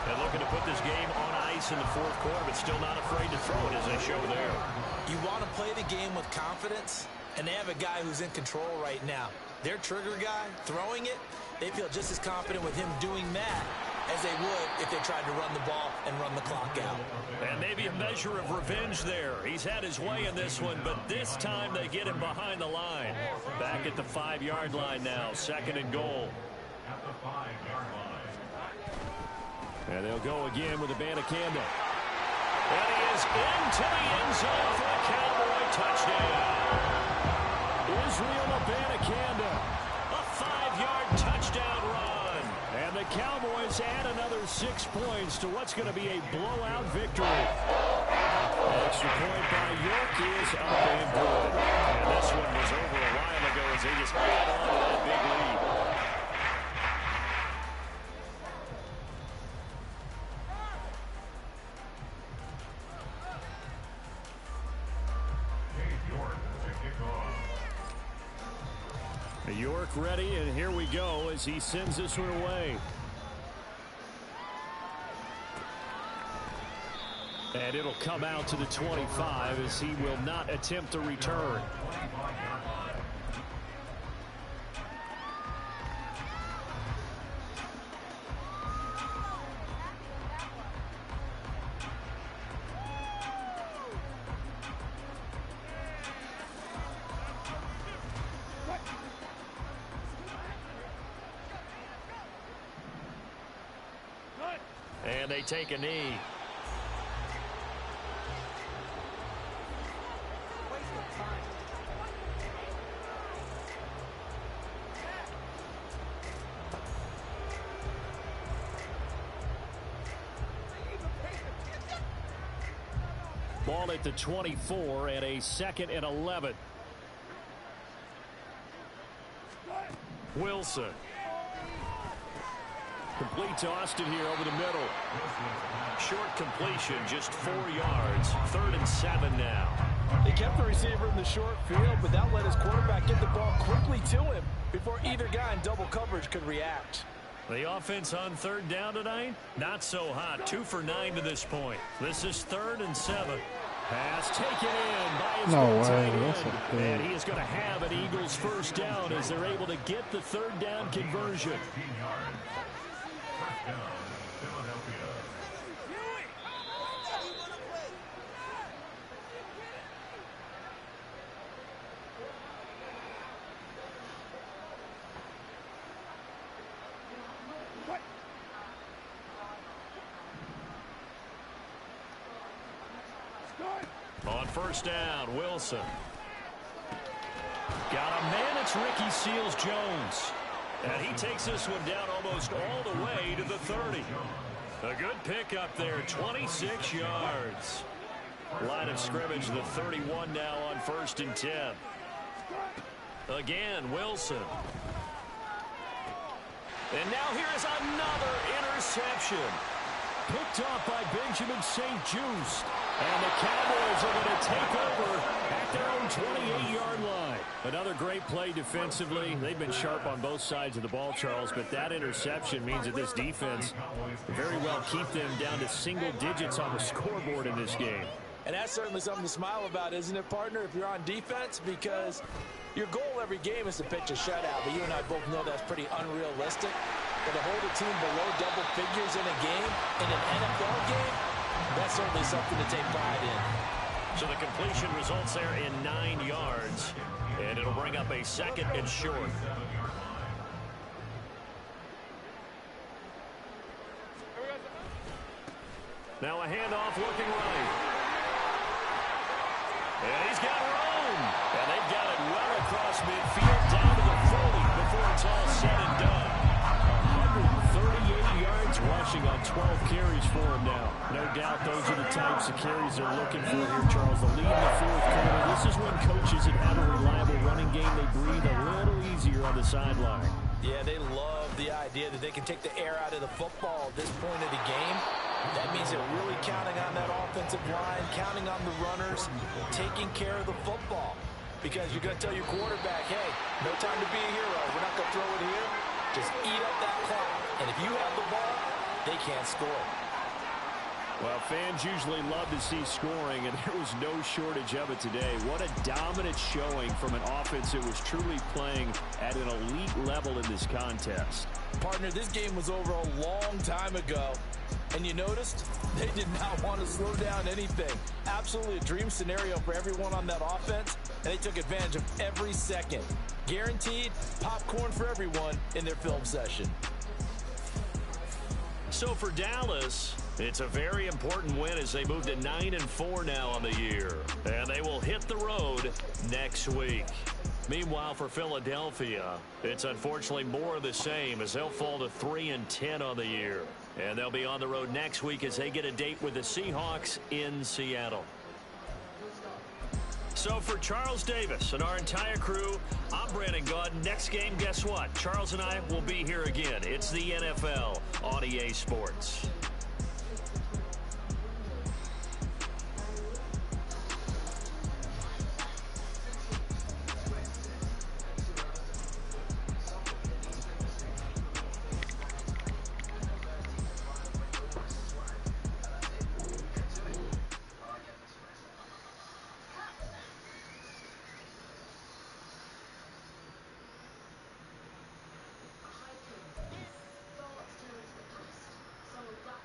And looking to put this game on ice in the 4th quarter, but still not afraid to throw it as they show there. You want to play the game with confidence, and they have a guy who's in control right now. Their trigger guy, throwing it, they feel just as confident with him doing that as they would if they tried to run the ball and run the clock out. And maybe a measure of revenge there. He's had his way in this one, but this time they get him behind the line. Back at the 5-yard line now, 2nd and goal. At the 5-yard line. And they'll go again with Abanikanda. And he is into the end zone for a Cowboy touchdown. Israel Abanikanda, a 5-yard touchdown run. And the Cowboys add another 6 points to what's going to be a blowout victory. Extra point by York is up and good. And this one was over a while ago as they just add on to that big lead. York ready, and here we go as he sends this one away. And it'll come out to the 25 as he will not attempt a return. And they take a knee. Ball at the 24 and a 2nd and 11. Wilson. Complete to Austin here over the middle. Short completion, just 4 yards. 3rd and 7 now. They kept the receiver in the short field, but that let his quarterback get the ball quickly to him before either guy in double coverage could react. The offense on 3rd down tonight, not so hot. 2 for 9 to this point. This is 3rd and 7. Pass taken in by his tight end. And he is going to have an Eagles first down as they're able to get the 3rd down conversion. On 1st down, Wilson. Got a man, it's Ricky Seals-Jones. And he takes this one down almost all the way to the 30. A good pickup there, 26 yards. Line of scrimmage, the 31 now on 1st and 10. Again, Wilson. And now here's another interception. Picked off by Benjamin St-Juste. And the Cowboys are going to take over at their own 28-yard line. Another great play defensively. They've been sharp on both sides of the ball, Charles, but that interception means that this defense will very well keep them down to single digits on the scoreboard in this game. And that's certainly something to smile about, isn't it, partner, if you're on defense? Because your goal every game is to pitch a shutout, but you and I both know that's pretty unrealistic. But to hold a team below double figures in a game, in an NFL game, that's certainly something to take pride in. So the completion results there in 9 yards, and it'll bring up a 2nd and short. Now a handoff looking right. And he's got room. And they've got it well across midfield down to the 40 before it's all said and done. 138 yards rushing on 12 carries for him now. No doubt those are the types of carries they're looking for here, Charles. The lead in the 4th quarter. This is when coaches that have a reliable running game, they breathe a little easier on the sideline. Yeah, they love the idea that they can take the air out of the football at this point of the game. That means they're really counting on that offensive line, counting on the runners, taking care of the football. Because you're going to tell your quarterback, hey, no time to be a hero. We're not going to throw it here. Just eat up that clock. And if you have the ball, they can't score. Well, fans usually love to see scoring, and there was no shortage of it today. What a dominant showing from an offense that was truly playing at an elite level in this contest. Partner, this game was over a long time ago. And you noticed they did not want to slow down anything. Absolutely a dream scenario for everyone on that offense, and they took advantage of every second. Guaranteed popcorn for everyone in their film session. So for Dallas, it's a very important win as they move to 9-4 now on the year. And they will hit the road next week. Meanwhile, for Philadelphia, it's unfortunately more of the same as they'll fall to 3-10 on the year. And they'll be on the road next week as they get a date with the Seahawks in Seattle. So for Charles Davis and our entire crew, I'm Brandon Gaud. Next game, guess what? Charles and I will be here again. It's the NFL on EA Sports. Thoughts turn to the past. Some of that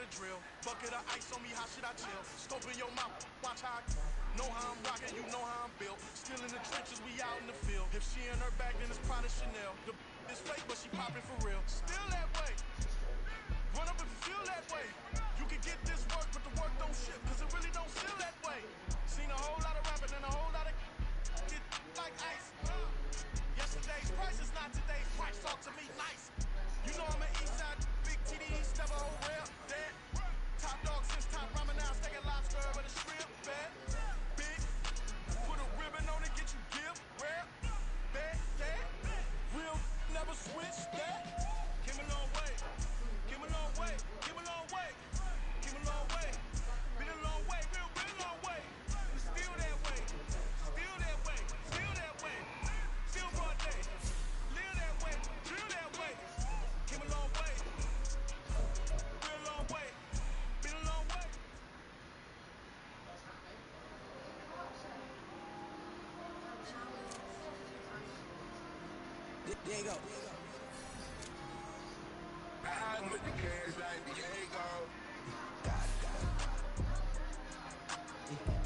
the drill. Bucket of ice on me, how should I chill? Scope in your mouth, watch how I know how I'm rocking, you know how I'm built. Still in the trenches, we out in the field. If she in her bag, then it's probably Chanel. The is fake, but she popping for real. Still that way. Run up if you feel that way. You can get this work, but the work don't ship, cause it really don't feel that way. Seen a whole lot of rapping and a whole lot of get like ice. Yesterday's price is not today's price. Talk to me nice. You know I'm an Eastside big TDs, never hold real. Dead. Top dog since top ramen now, steak and lobster with a shrimp. Bad. Big. Put a ribbon on it, get you give. Rare. Bad. Dead. Real never switch. That. Came a long way. Came a long way. Came a long way. Came a long way. Been a long way. Real long way. But still that way. Still that way. Still that way. Still broad day. Live that way. Drill that way. Came a long way. Real long way. Been a long way. There you go. I'm with the kids like Diego.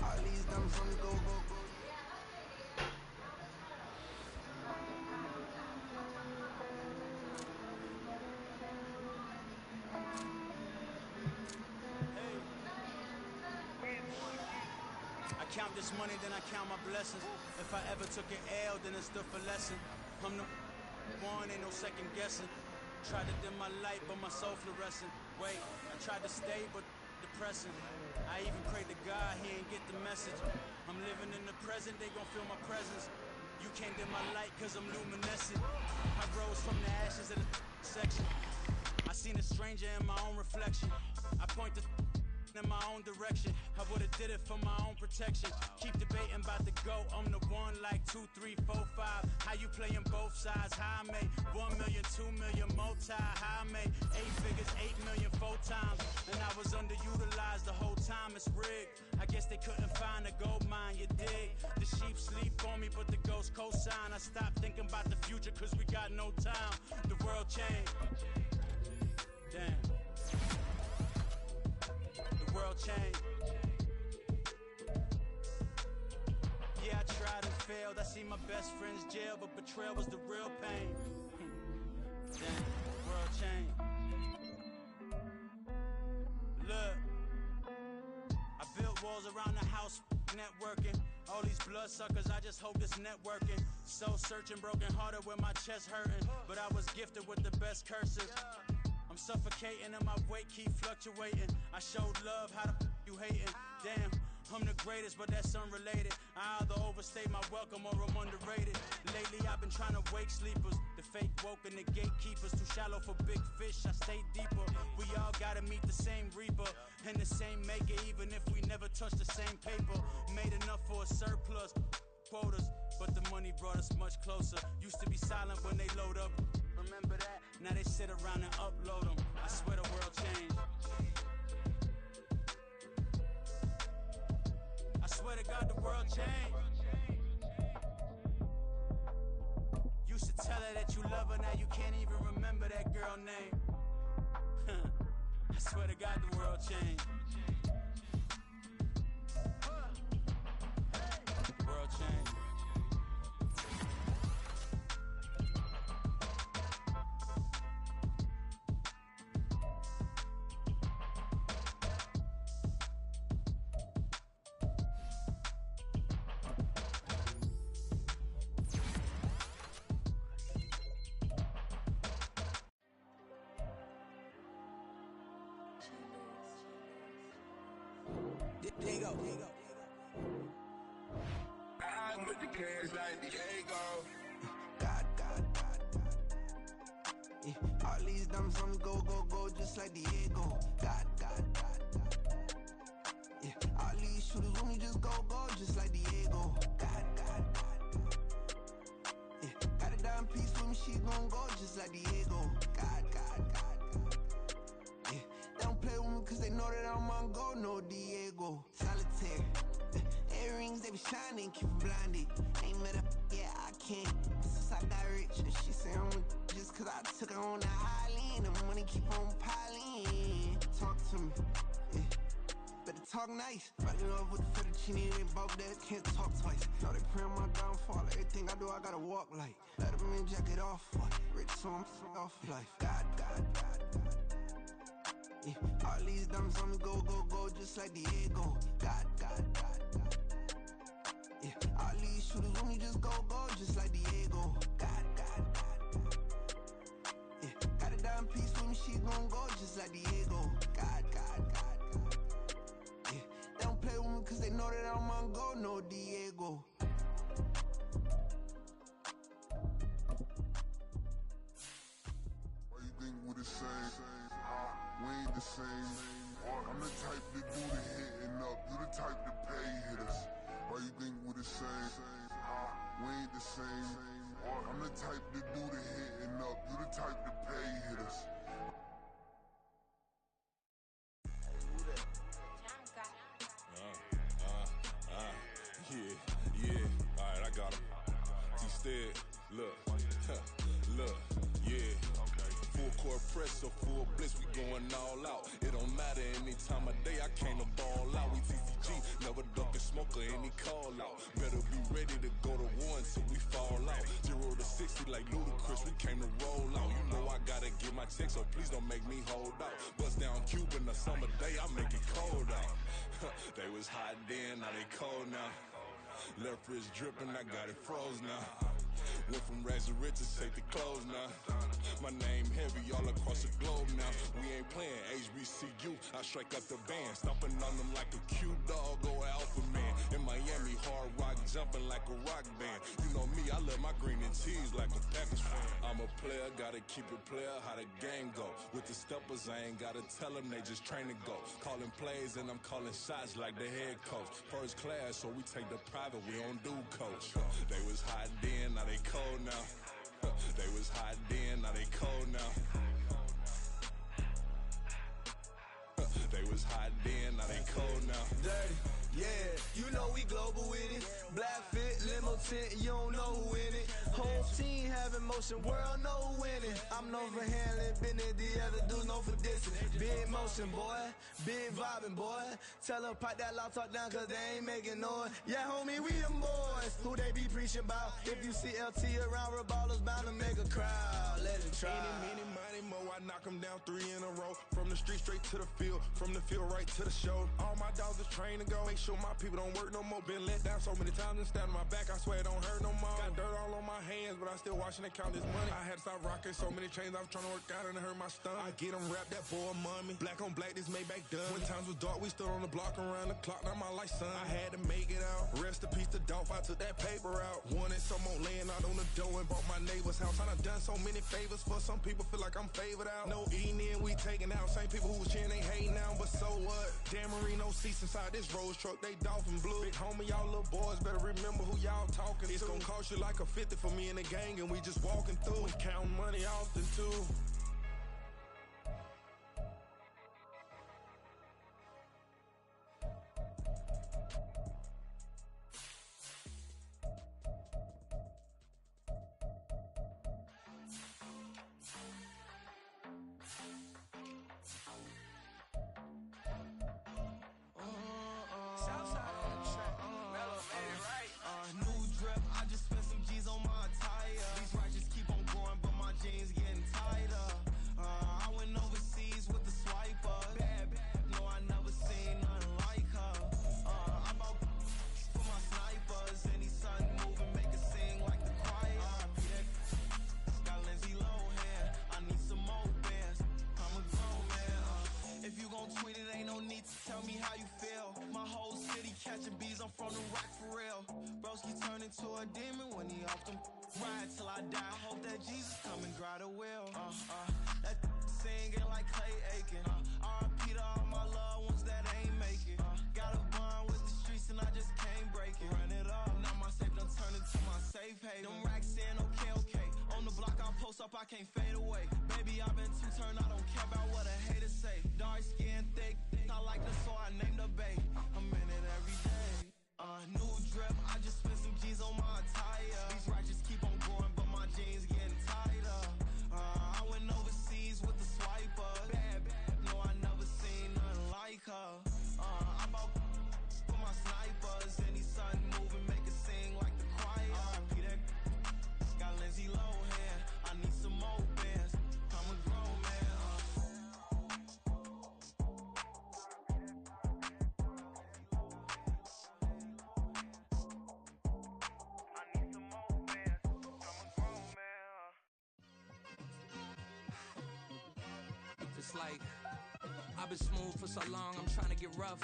All these dumb from go. I count this money, then I count my blessings. If I ever took an L, then it stood for lesson. I'm the one, ain't no second guessing. Tried to dim my light, but my soul fluorescent. Wait, I tried to stay, but depressing. I even prayed to God, he ain't get the message. I'm living in the present, they gon' feel my presence. You can't dim my light, cause I'm luminescent. I rose from the ashes of the section. I seen a stranger in my own reflection. I point the in my own direction. I would've did it for my own protection. Keep debating about the GOAT. I'm the one like 2, 3, 4, 5. How you playing both sides? How I made 1 million, 2 million multi. How I made 8 figures, 8 million 4 times. And I was underutilized the whole time. It's rigged. I guess they couldn't find a gold mine. You dig? The sheep sleep on me, but the ghost cosign. I stopped thinking about the future cause we got no time. The world changed. Damn. The world changed. Yeah, I tried and failed. I see my best friend's jail, but betrayal was the real pain. Damn, the world changed. Look, I built walls around the house, networking. All these bloodsuckers, I just hope this networking. Soul searching, broken hearted with my chest hurting. But I was gifted with the best curses. I'm suffocating and my weight keep fluctuating. I showed love, how the you hating? Damn, I'm the greatest, but that's unrelated. I either overstay my welcome or I'm underrated. Lately I've been trying to wake sleepers. The fake woke and the gatekeepers. Too shallow for big fish, I stay deeper. We all gotta meet the same reaper and the same maker, even if we never touch the same paper. Made enough for a surplus quotas, but the money brought us much closer. Used to be silent when they load up. Remember that? Now they sit around and upload them. I swear the world changed. I swear to God the world changed. Used to tell her that you love her, now you can't even remember that girl name. I swear to God the world changed. The world changed. There you go. I'm with the kids like Diego. God. Yeah, all these dumb from go, just like Diego. God. Yeah, all these shooters when we just go, just like Diego. God. Yeah, got a dime piece with me, she gon' go just like Diego. God. Yeah, they don't play with me cause they know that I'm on go, no Diego. Solitaire. Earrings, they be shining, keep me blinded. Ain't met up, yeah, I can't. Since I got rich, and she say I'm just cause I took her on the island. The money keep on piling. Talk to me. Yeah. Better talk nice. Riding up with the fettuccine, they both dead, can't talk twice. Know they praying my downfall, everything I do, I gotta walk like. Let them in, jacket off, what? Rich, so I'm off life. God. Yeah. All these diamonds on me, go, just like Diego. God. Yeah. All these shooters on me, just go, just like Diego. God. Yeah. Got a dime piece with me, she gon' go, just like Diego. God. Yeah. They don't play with me cause they know that I'm on go, no Diego. Why you think we the same? We ain't the same. I'm the type to do the hitting up, you the type to pay hitters. Why you think we the same? We ain't the same. I'm the type to do the hitting up, you the type to pay hitters. Yeah. Alright, I got him. Instead, look, yeah. Full court press, so full blitz, we going all out. It don't matter any time of day, I came to ball out. We TCG, never duck a smoker, any call out. Better be ready to go to one till we fall out. 0 to 60 like Ludacris, we came to roll out. You know I gotta get my check, so please don't make me hold out. Bust down Cuban a summer day, I make it cold out. They was hot then, now they cold now. Left wrist dripping, I got it froze now. Went from rags to riches, take the clothes now. My name heavy all across the globe now. We ain't playing HBCU, I strike up the band. Stomping on them like a cute dog or alpha man. In Miami, hard rock jumping like a rock band. You know me, I love my green and cheese like a Packers fan. I'm a player, gotta keep it player, how the game go. With the steppers, I ain't gotta tell them, they just train to go. Calling plays and I'm calling shots like the head coach. First class, so we take the private, we don't do coach. They was hot then, now they cold now. They was hot then, now they cold now. They was hot then, now they cold now. Dirty, yeah, you know we global with it. Black fit, limo tint, you don't know who in it. Whole team having motion, world know who winning. I'm known for handling business, the other dudes known for dissing. Big motion, boy, big vibing, boy. Tell them pipe that loud talk down cause they ain't making noise. Yeah, homie, we them boys, who they be preaching about. If you see LT around, Reballer's bound to make a crowd. Let it try. Any, money, mo, I knock them down 3 in a row. From the street straight to the field, from the field right to the show. All my dogs is trained to go, make sure my people don't work no more. Been let down so many times and stand on my back, I swear it don't hurt no more. Got dirt all on my hands, but I still watching and count this money. I had to stop rocking so many chains, I was trying to work out and it hurt my stomach. I get them wrapped, that boy mommy. Black on black, this Maybach done. When times was dark, we stood on the block around the clock, now my life son. I had to make it out. Rest in peace to Dolph, I took that paper out. Wanted some more laying out on the dough and bought my neighbor's house. I done done so many favors for some people, feel like I'm favored out. No eating in, we taking out. Same people who was cheering, they hating now, but so what? Dan Marino seats inside this Rolls truck, they dolphin blue. Big homie, y'all little boys better remember who y'all talking to. It's gonna cost you like a 50 for me and the gang, and we just walking through. We counting money often too. Tell me how you feel. My whole city catching bees, I'm from the rock for real. Broski turned into a demon when he off them. Ride till I die, hope that Jesus come and grab the wheel. That singing like Clay Aiken. R.I.P. to all my loved ones that ain't make it. Got a bond with the streets and I just can't break it. Run it up, now my safe done turned into my safe haven. Them racks in, okay. On the block I post up, I can't fade away. Baby, I've been too turned, I don't care about what a hater say. Dark skin, thick, I like this, so I named a bae. I'm in it every day. New drip, I just spent some G's on my attire. These ratchets keep on going, but my jeans getting tighter. I went overseas with the swiper. Bad, no, I never seen none It's like I've been smooth for so long, I'm trying to get rough.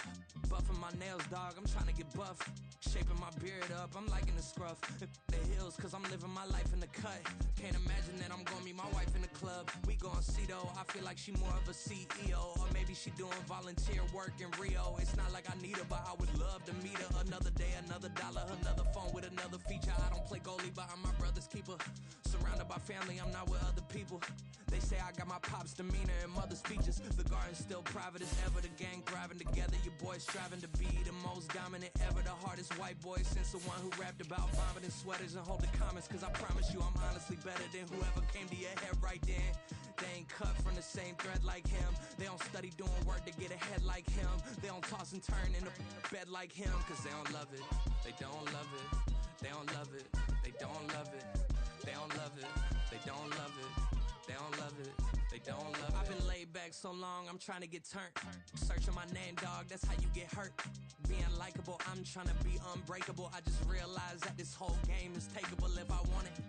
Buffing my nails, dog, I'm trying to get buff. Shaping my beard up, I'm liking the scruff. The hills, cause I'm living my life in the cut. Can't imagine that I'm gonna meet my wife in the club. We gon' see though, I feel like she more of a CEO. Or maybe she doing volunteer work in Rio. It's not like I need her, but I would love to meet her. Another day, another dollar, another phone with another feature. I don't play goalie, but I'm my brother's keeper. Surrounded by family, I'm not with other people. They say I got my pop's demeanor and mother's features. The garden's still private as ever. The gang thriving together. Your boys striving to be the most dominant ever. The hardest white boy since the one who rapped about vomiting sweaters and holding comments. Cause I promise you I'm honestly better than whoever came to your head right then. They ain't cut from the same thread like him. They don't study doing work to get ahead like him. They don't toss and turn in a bed like him. Cause they don't love it. They don't love it. They don't love it. They don't love it. They don't love it. They don't love it. They don't love it. They don't love it. I've been laid back so long, I'm trying to get turned. Searching my name, dog, that's how you get hurt. Being likable, I'm trying to be unbreakable. I just realized that this whole game is takeable if I want it.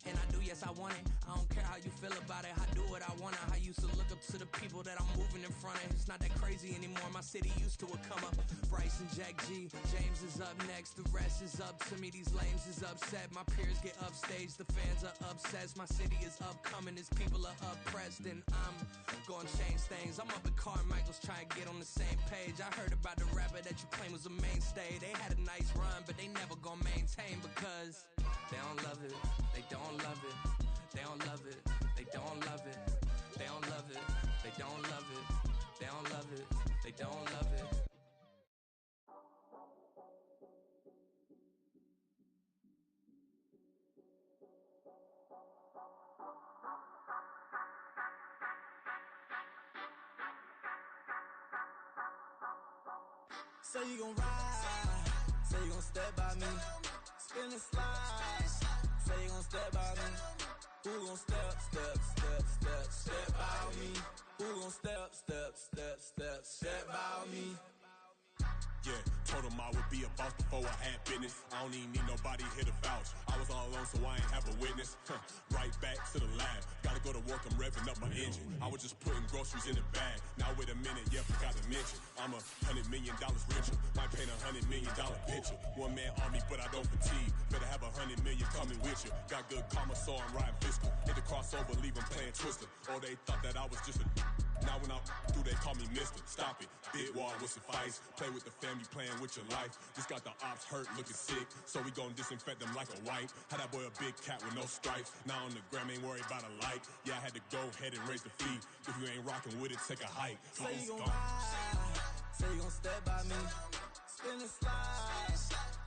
And I do, yes, I want it. I don't care how you feel about it. I do what I want. I used to look up to the people that I'm moving in front of. It's not that crazy anymore. My city used to a come up. Bryce and Jack G. James is up next. The rest is up to me. These lames is upset. My peers get upstaged. The fans are obsessed. My city is upcoming. His people are oppressed. And I'm gonna change things. I'm up at Carmichael's trying to get on the same page. I heard about the rapper that you claim was a mainstay. They had a nice run, but they never gonna maintain because they don't love it. They don't love it. They don't love it. They don't love it. They don't love it. They don't love it. They don't love it. They don't love it. Say you gon' ride, say you gon' step by me, spin and slide, say you gon' step by me, who gon' step by me, who gon' step by me. Yeah, told him I would be a boss before I had business. I don't even need nobody here to vouch. I was all alone, so I ain't have a witness. Right back to the lab. Gotta go to work, I'm revving up my engine. I was just putting groceries in the bag. Now wait a minute, yeah, forgot to mention. I'm $100 million richer. Might paint $100 million picture. One man army, but I don't fatigue. Better have 100 million coming with you. Got good karma, so I'm riding fiscal. Hit the crossover, leave them playing Twister. Oh, they thought that I was just a... Now when I do, they call me Mister. Stop it. Big wall with suffice. Play with the family, playing with your life. Just got the ops hurt, looking sick. So we gon' disinfect them like a wipe. Had that boy a big cat with no stripes. Now on the gram, ain't worried about a light. Yeah, I had to go ahead and raise the fee. If you ain't rocking with it, take a hike. Say you gon' ride, say you gon' step by me, spin and slide,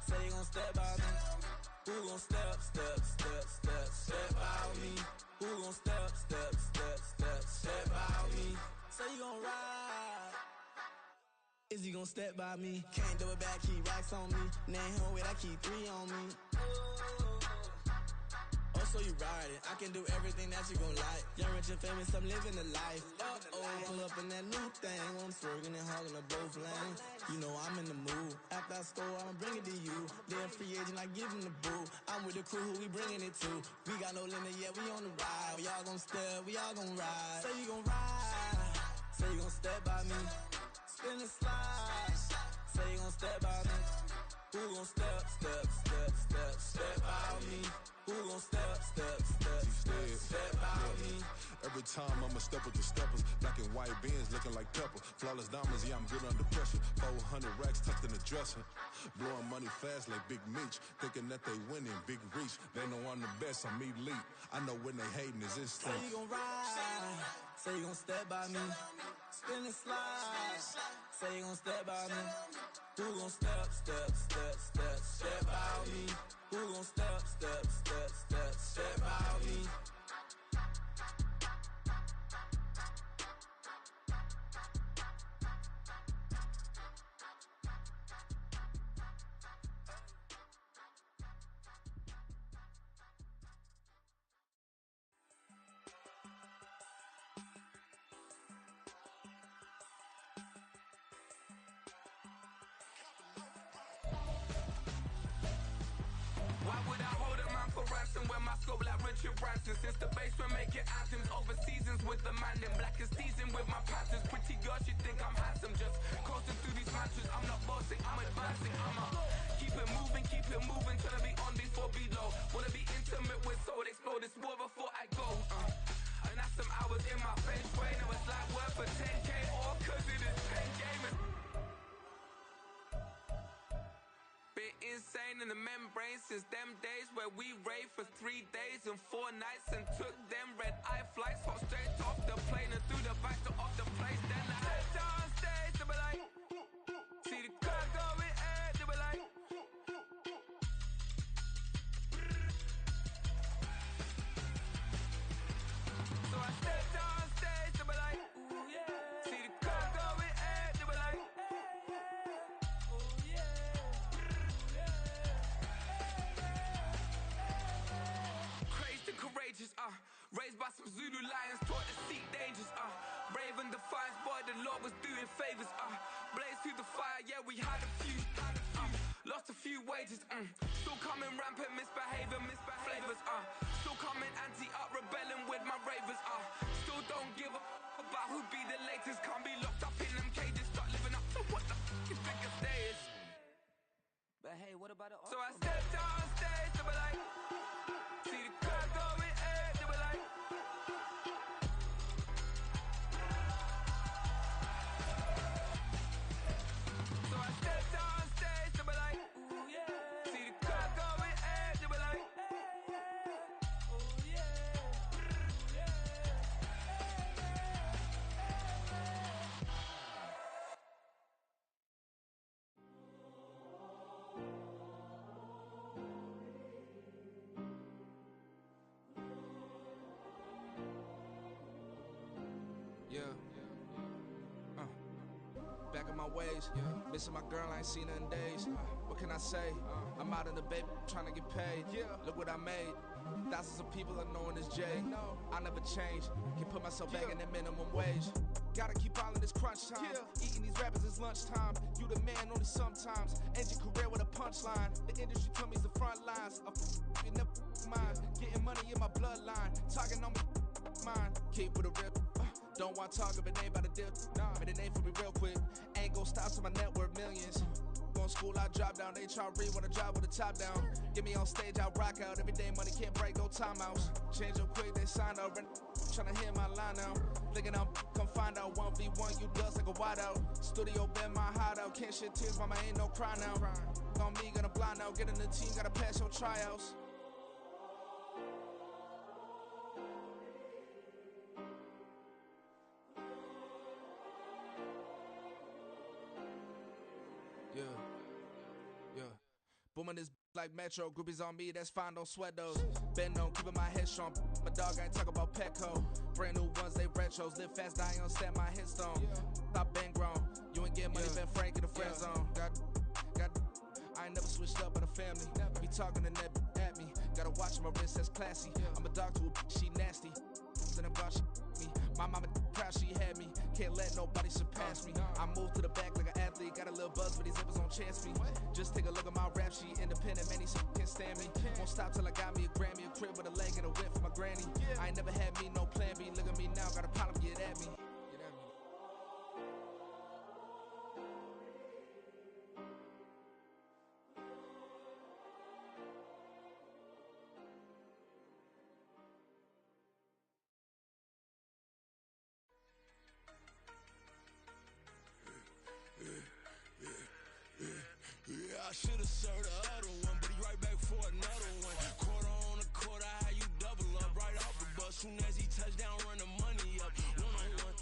say you gon' step by me, who gon' step by me, who gon' step by me, say you gon' ride, is you gon' step by me, can't do it back, keep racks on me, name home with I keep 3 on me. Oh, so you ride it. I can do everything that you gon' like. Young, rich, and famous, I'm living the life. Pull up in that new thing. When I'm swerving and hogging the both lanes. You know I'm in the mood. After I score, I'ma bring it to you. They're free agent, I give them the boo. I'm with the crew, who we bringing it to. We got no limit, yeah, we on the ride. We all gon' step, we all gon' ride. Say you gon' ride. Say you gon' step by me. Spin and slide. Say you gon' step by me. Who gon' step by me? Who gon' step by me? Every time I'ma step with the steppers. Black and white beans looking like pepper. Flawless diamonds, yeah, I'm good under pressure. 400 racks tucked in the dresser. Blowing money fast like Big Meech. Thinking that they winning, big reach. They know I'm the best, I'm elite. I know when they hating is instinct. Say you gon' ride, say you gon' step by me. Spin and slide, say you gon' step by me. Who gon' step by me? Who gon' step by me? Why would I hold up my for ransom when my scope like Richard Branson? Since the basement making anthems over seasons with the man in black and seasoned with my panthers. Pretty girl, she think I'm handsome. Just coasting through these mantras. I'm not bossing, I'm advancing. Keep it moving, trying to be on before below. Wanna be intimate with soul, explore this war before I go. And that's some hours in my French way. Now it's like work for 10K, all cause it is pen gaming. Been insane in the membrane since them days where we raved for 3 days and 4 nights and took them red eye flights, hop straight off the plane and through the back door of the place. Then I stepped on stage, they were like, see the car going air, they were like. So I stepped on stage, they were like, ooh yeah. See the car going air, they were like, ooh yeah. Crazed and courageous, raised by some Zulu lions, taught to seek dangers, brave and defiant, boy, the Lord was doing favors, blaze through the fire, yeah, we had a few, lost a few wages, still coming rampant, misbehavior, flavors, still coming anti-up, rebelling with my ravers, still don't give a about who be the latest, can't be locked up in them cages, start living up to what the you think a day is. But hey, what about the So I stepped on stage, they were like, see the car going air, they were like. So I stepped on stage, they were like, ooh yeah. See the car going air, they were like, ooh yeah. Back in my ways, missing my girl, I ain't seen her in days. What can I say? I'm out in the baby, trying to get paid. Look what I made. Thousands of people are knowing this Jay. I never change. Can put myself back in the minimum wage. Gotta keep all in this crunch time. Eating these rappers is lunchtime. You the man only sometimes. End your career with a punchline. The industry told me it's the front lines. You never mind. Getting money in my bloodline. Talking on my mind. Keep with a rip. Don't want to talk if it ain't about a dip. But it ain't for me real quick. Ain't gon' stop till my net worth millions. Going school, I drop down. They try to read when I drive with the top down. Get me on stage, I rock out. Every day money can't break, no timeouts. Change up quick, they sign up. Tryna hear my line now. Thinking I'm come find out 1v1, you dust like a wideout. Studio been my hideout. Can't shed tears, mama ain't no cry now. On me, gonna blind out. Get in the team, gotta pass your tryouts. Booming this like Metro, groupies on me, that's fine, don't sweat those. Been on, keeping my head strong. My dog ain't talk about Petco. Brand new ones, they retros. Live fast, dying on set my headstone. Stop been grown. You ain't getting money, been Frank in the friend zone. I ain't never switched up on the family. Be talking to that at me. Gotta watch my wrist, that's classy. I'm a dog to a she nasty. And I'm gone, she me. My mama proud she had me. Can't let nobody surpass me. I move to the back like an athlete. Got a little buzz for these zippers on chance me. Just take a look at my rap sheet. Independent, man, these can't stand me. Won't stop till I got me a Grammy. A crib with a leg and a whip for my granny. I ain't never had me no plan B. Look at me now, got a problem, get at me. Yeah, I should've served the other one, but he right back for another one. Quarter on a quarter, how you double up right off the bus. Soon as he touch down, run the money up. One-on-one.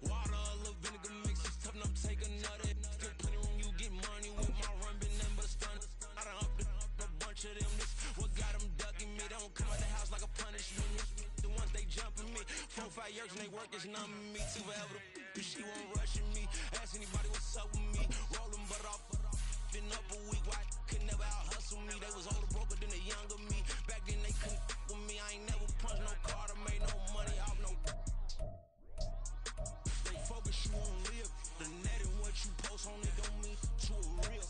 Water, a little vinegar mix, it's tough enough, take another. Get plenty room, you get money with my run, been nothing but a stun. I done up a bunch of them. This what got them ducking me. They don't come out the house like a punishment. The ones they jumping me. 4 or 5 years and they work is numbing me. Too forever the she won't rushing me. Ask anybody what's up with me. Rolling butt off. Been up a week, why could never out hustle me? They was older, broker than the younger me. Back then they couldn't with me. I ain't never punched no card or made no money off no. They focus you on live. The net and what you post on it don't mean to a real.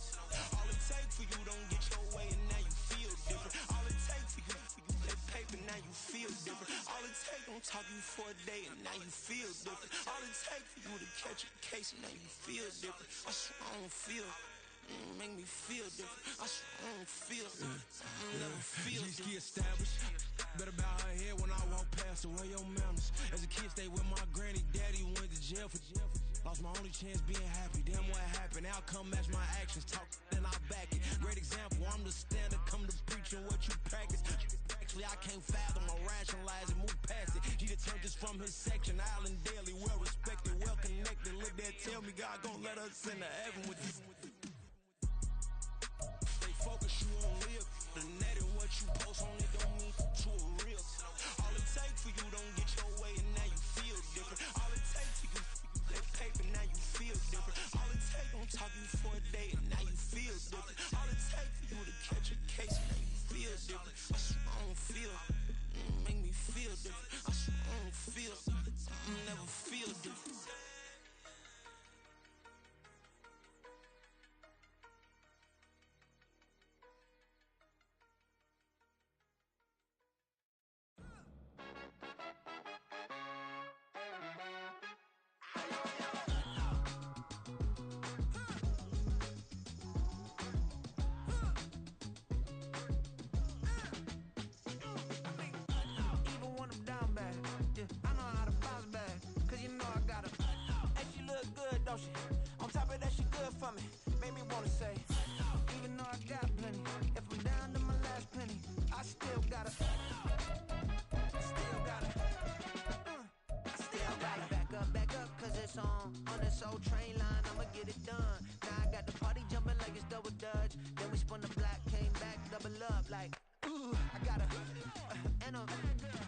All it take for you don't get your way and now you feel different. All it take for you that paper now you feel different. All it take don't talk you for a day and now you feel different. All it takes for you to catch a case and now you feel different. I swear I don't feel. Make me feel different. I swear I don't feel. Never feel G-ski established. Better bow her head when I walk past her. Where your manners? As a kid, stayed with my granny. Daddy went to jail for lost my only chance being happy. Damn, what happened? Outcome match my actions. Talk and I back it. Great example. I'm the standard. Come to preaching what you practice. Actually, I can't fathom or rationalize and move past it. He turned this from his section. Island daily, well respected, well connected. Look there, tell me God gon' let us into heaven with this. Stay focused, you won't live. The net and what you post only don't mean to a real. All it takes for you don't get your way and now you feel different. All it takes for you that paper now you feel different. All it takes don't talk you for a day and now you feel different. All it takes for you to catch a case and now you feel different. I swear I don't feel. Make me feel different. I swear I don't feel. Never feel different. Even when I'm down bad, yeah, I know how to bounce back. Cause you know I got her. And she look good, don't she? On top of that, she good for me. Made me wanna say, even though I got plenty, if I'm down to my last penny, I still got her. Still got her. I still got her. Back up, cause it's on this old train line, I'ma get it done. Now I got the party jumping like it's double dutch. Then we spun the block, came back, double up like, ooh, I got her. And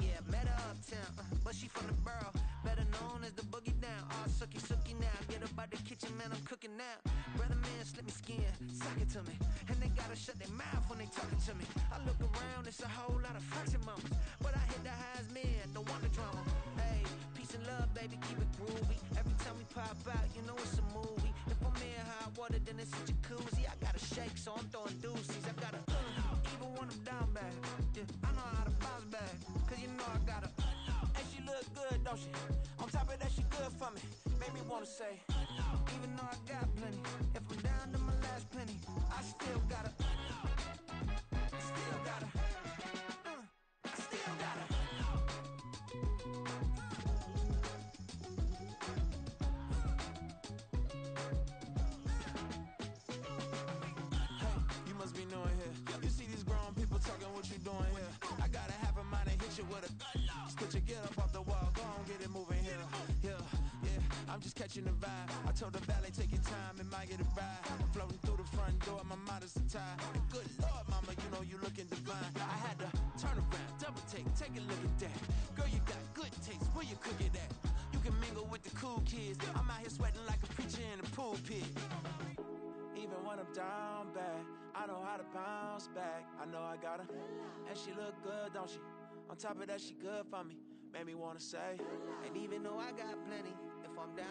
yeah, met her uptown, but she from the borough, better known as the boogie down. All sookie now, get up out the kitchen, man, I'm cooking now. Brother man, slip me skin, suck it to me, and they gotta shut their mouth when they talking to me. I look around, it's a whole lot of flexing moments, but I hit the highs, man, don't want the drama. Hey, peace and love, baby, keep it groovy. Every time we pop out, you know it's a movie. If I'm in hot water, then it's a jacuzzi. I gotta shake, so I'm throwing deuces. I gotta even when I'm down bad, yeah, I know how to bounce back. Cause you know I got her. And she look good, don't she? On top of that, she good for me. Made me wanna say, even though I got plenty, if I'm down to my last penny, I still got her. Still got her. I still got her. Hey, you must be knowing here. You see these grown people talking, what you doing here? I gotta have a mind and hit you with a put your get up off the wall, go on, get it moving here. Yeah, I'm just catching the vibe. I told the valet, take your time, it might get a ride. Floating through the front door, my mind is tied. And good Lord, mama, you know you looking divine. I had to turn around, double take a look at that. Girl, you got good taste, where you cook it at? You can mingle with the cool kids. I'm out here sweating like a preacher in a pulpit. Even when I'm down bad, I know how to bounce back. I know I got her, and she look good, don't she? On top of that, she good for me. Made me wanna say, and even though I got plenty, if I'm down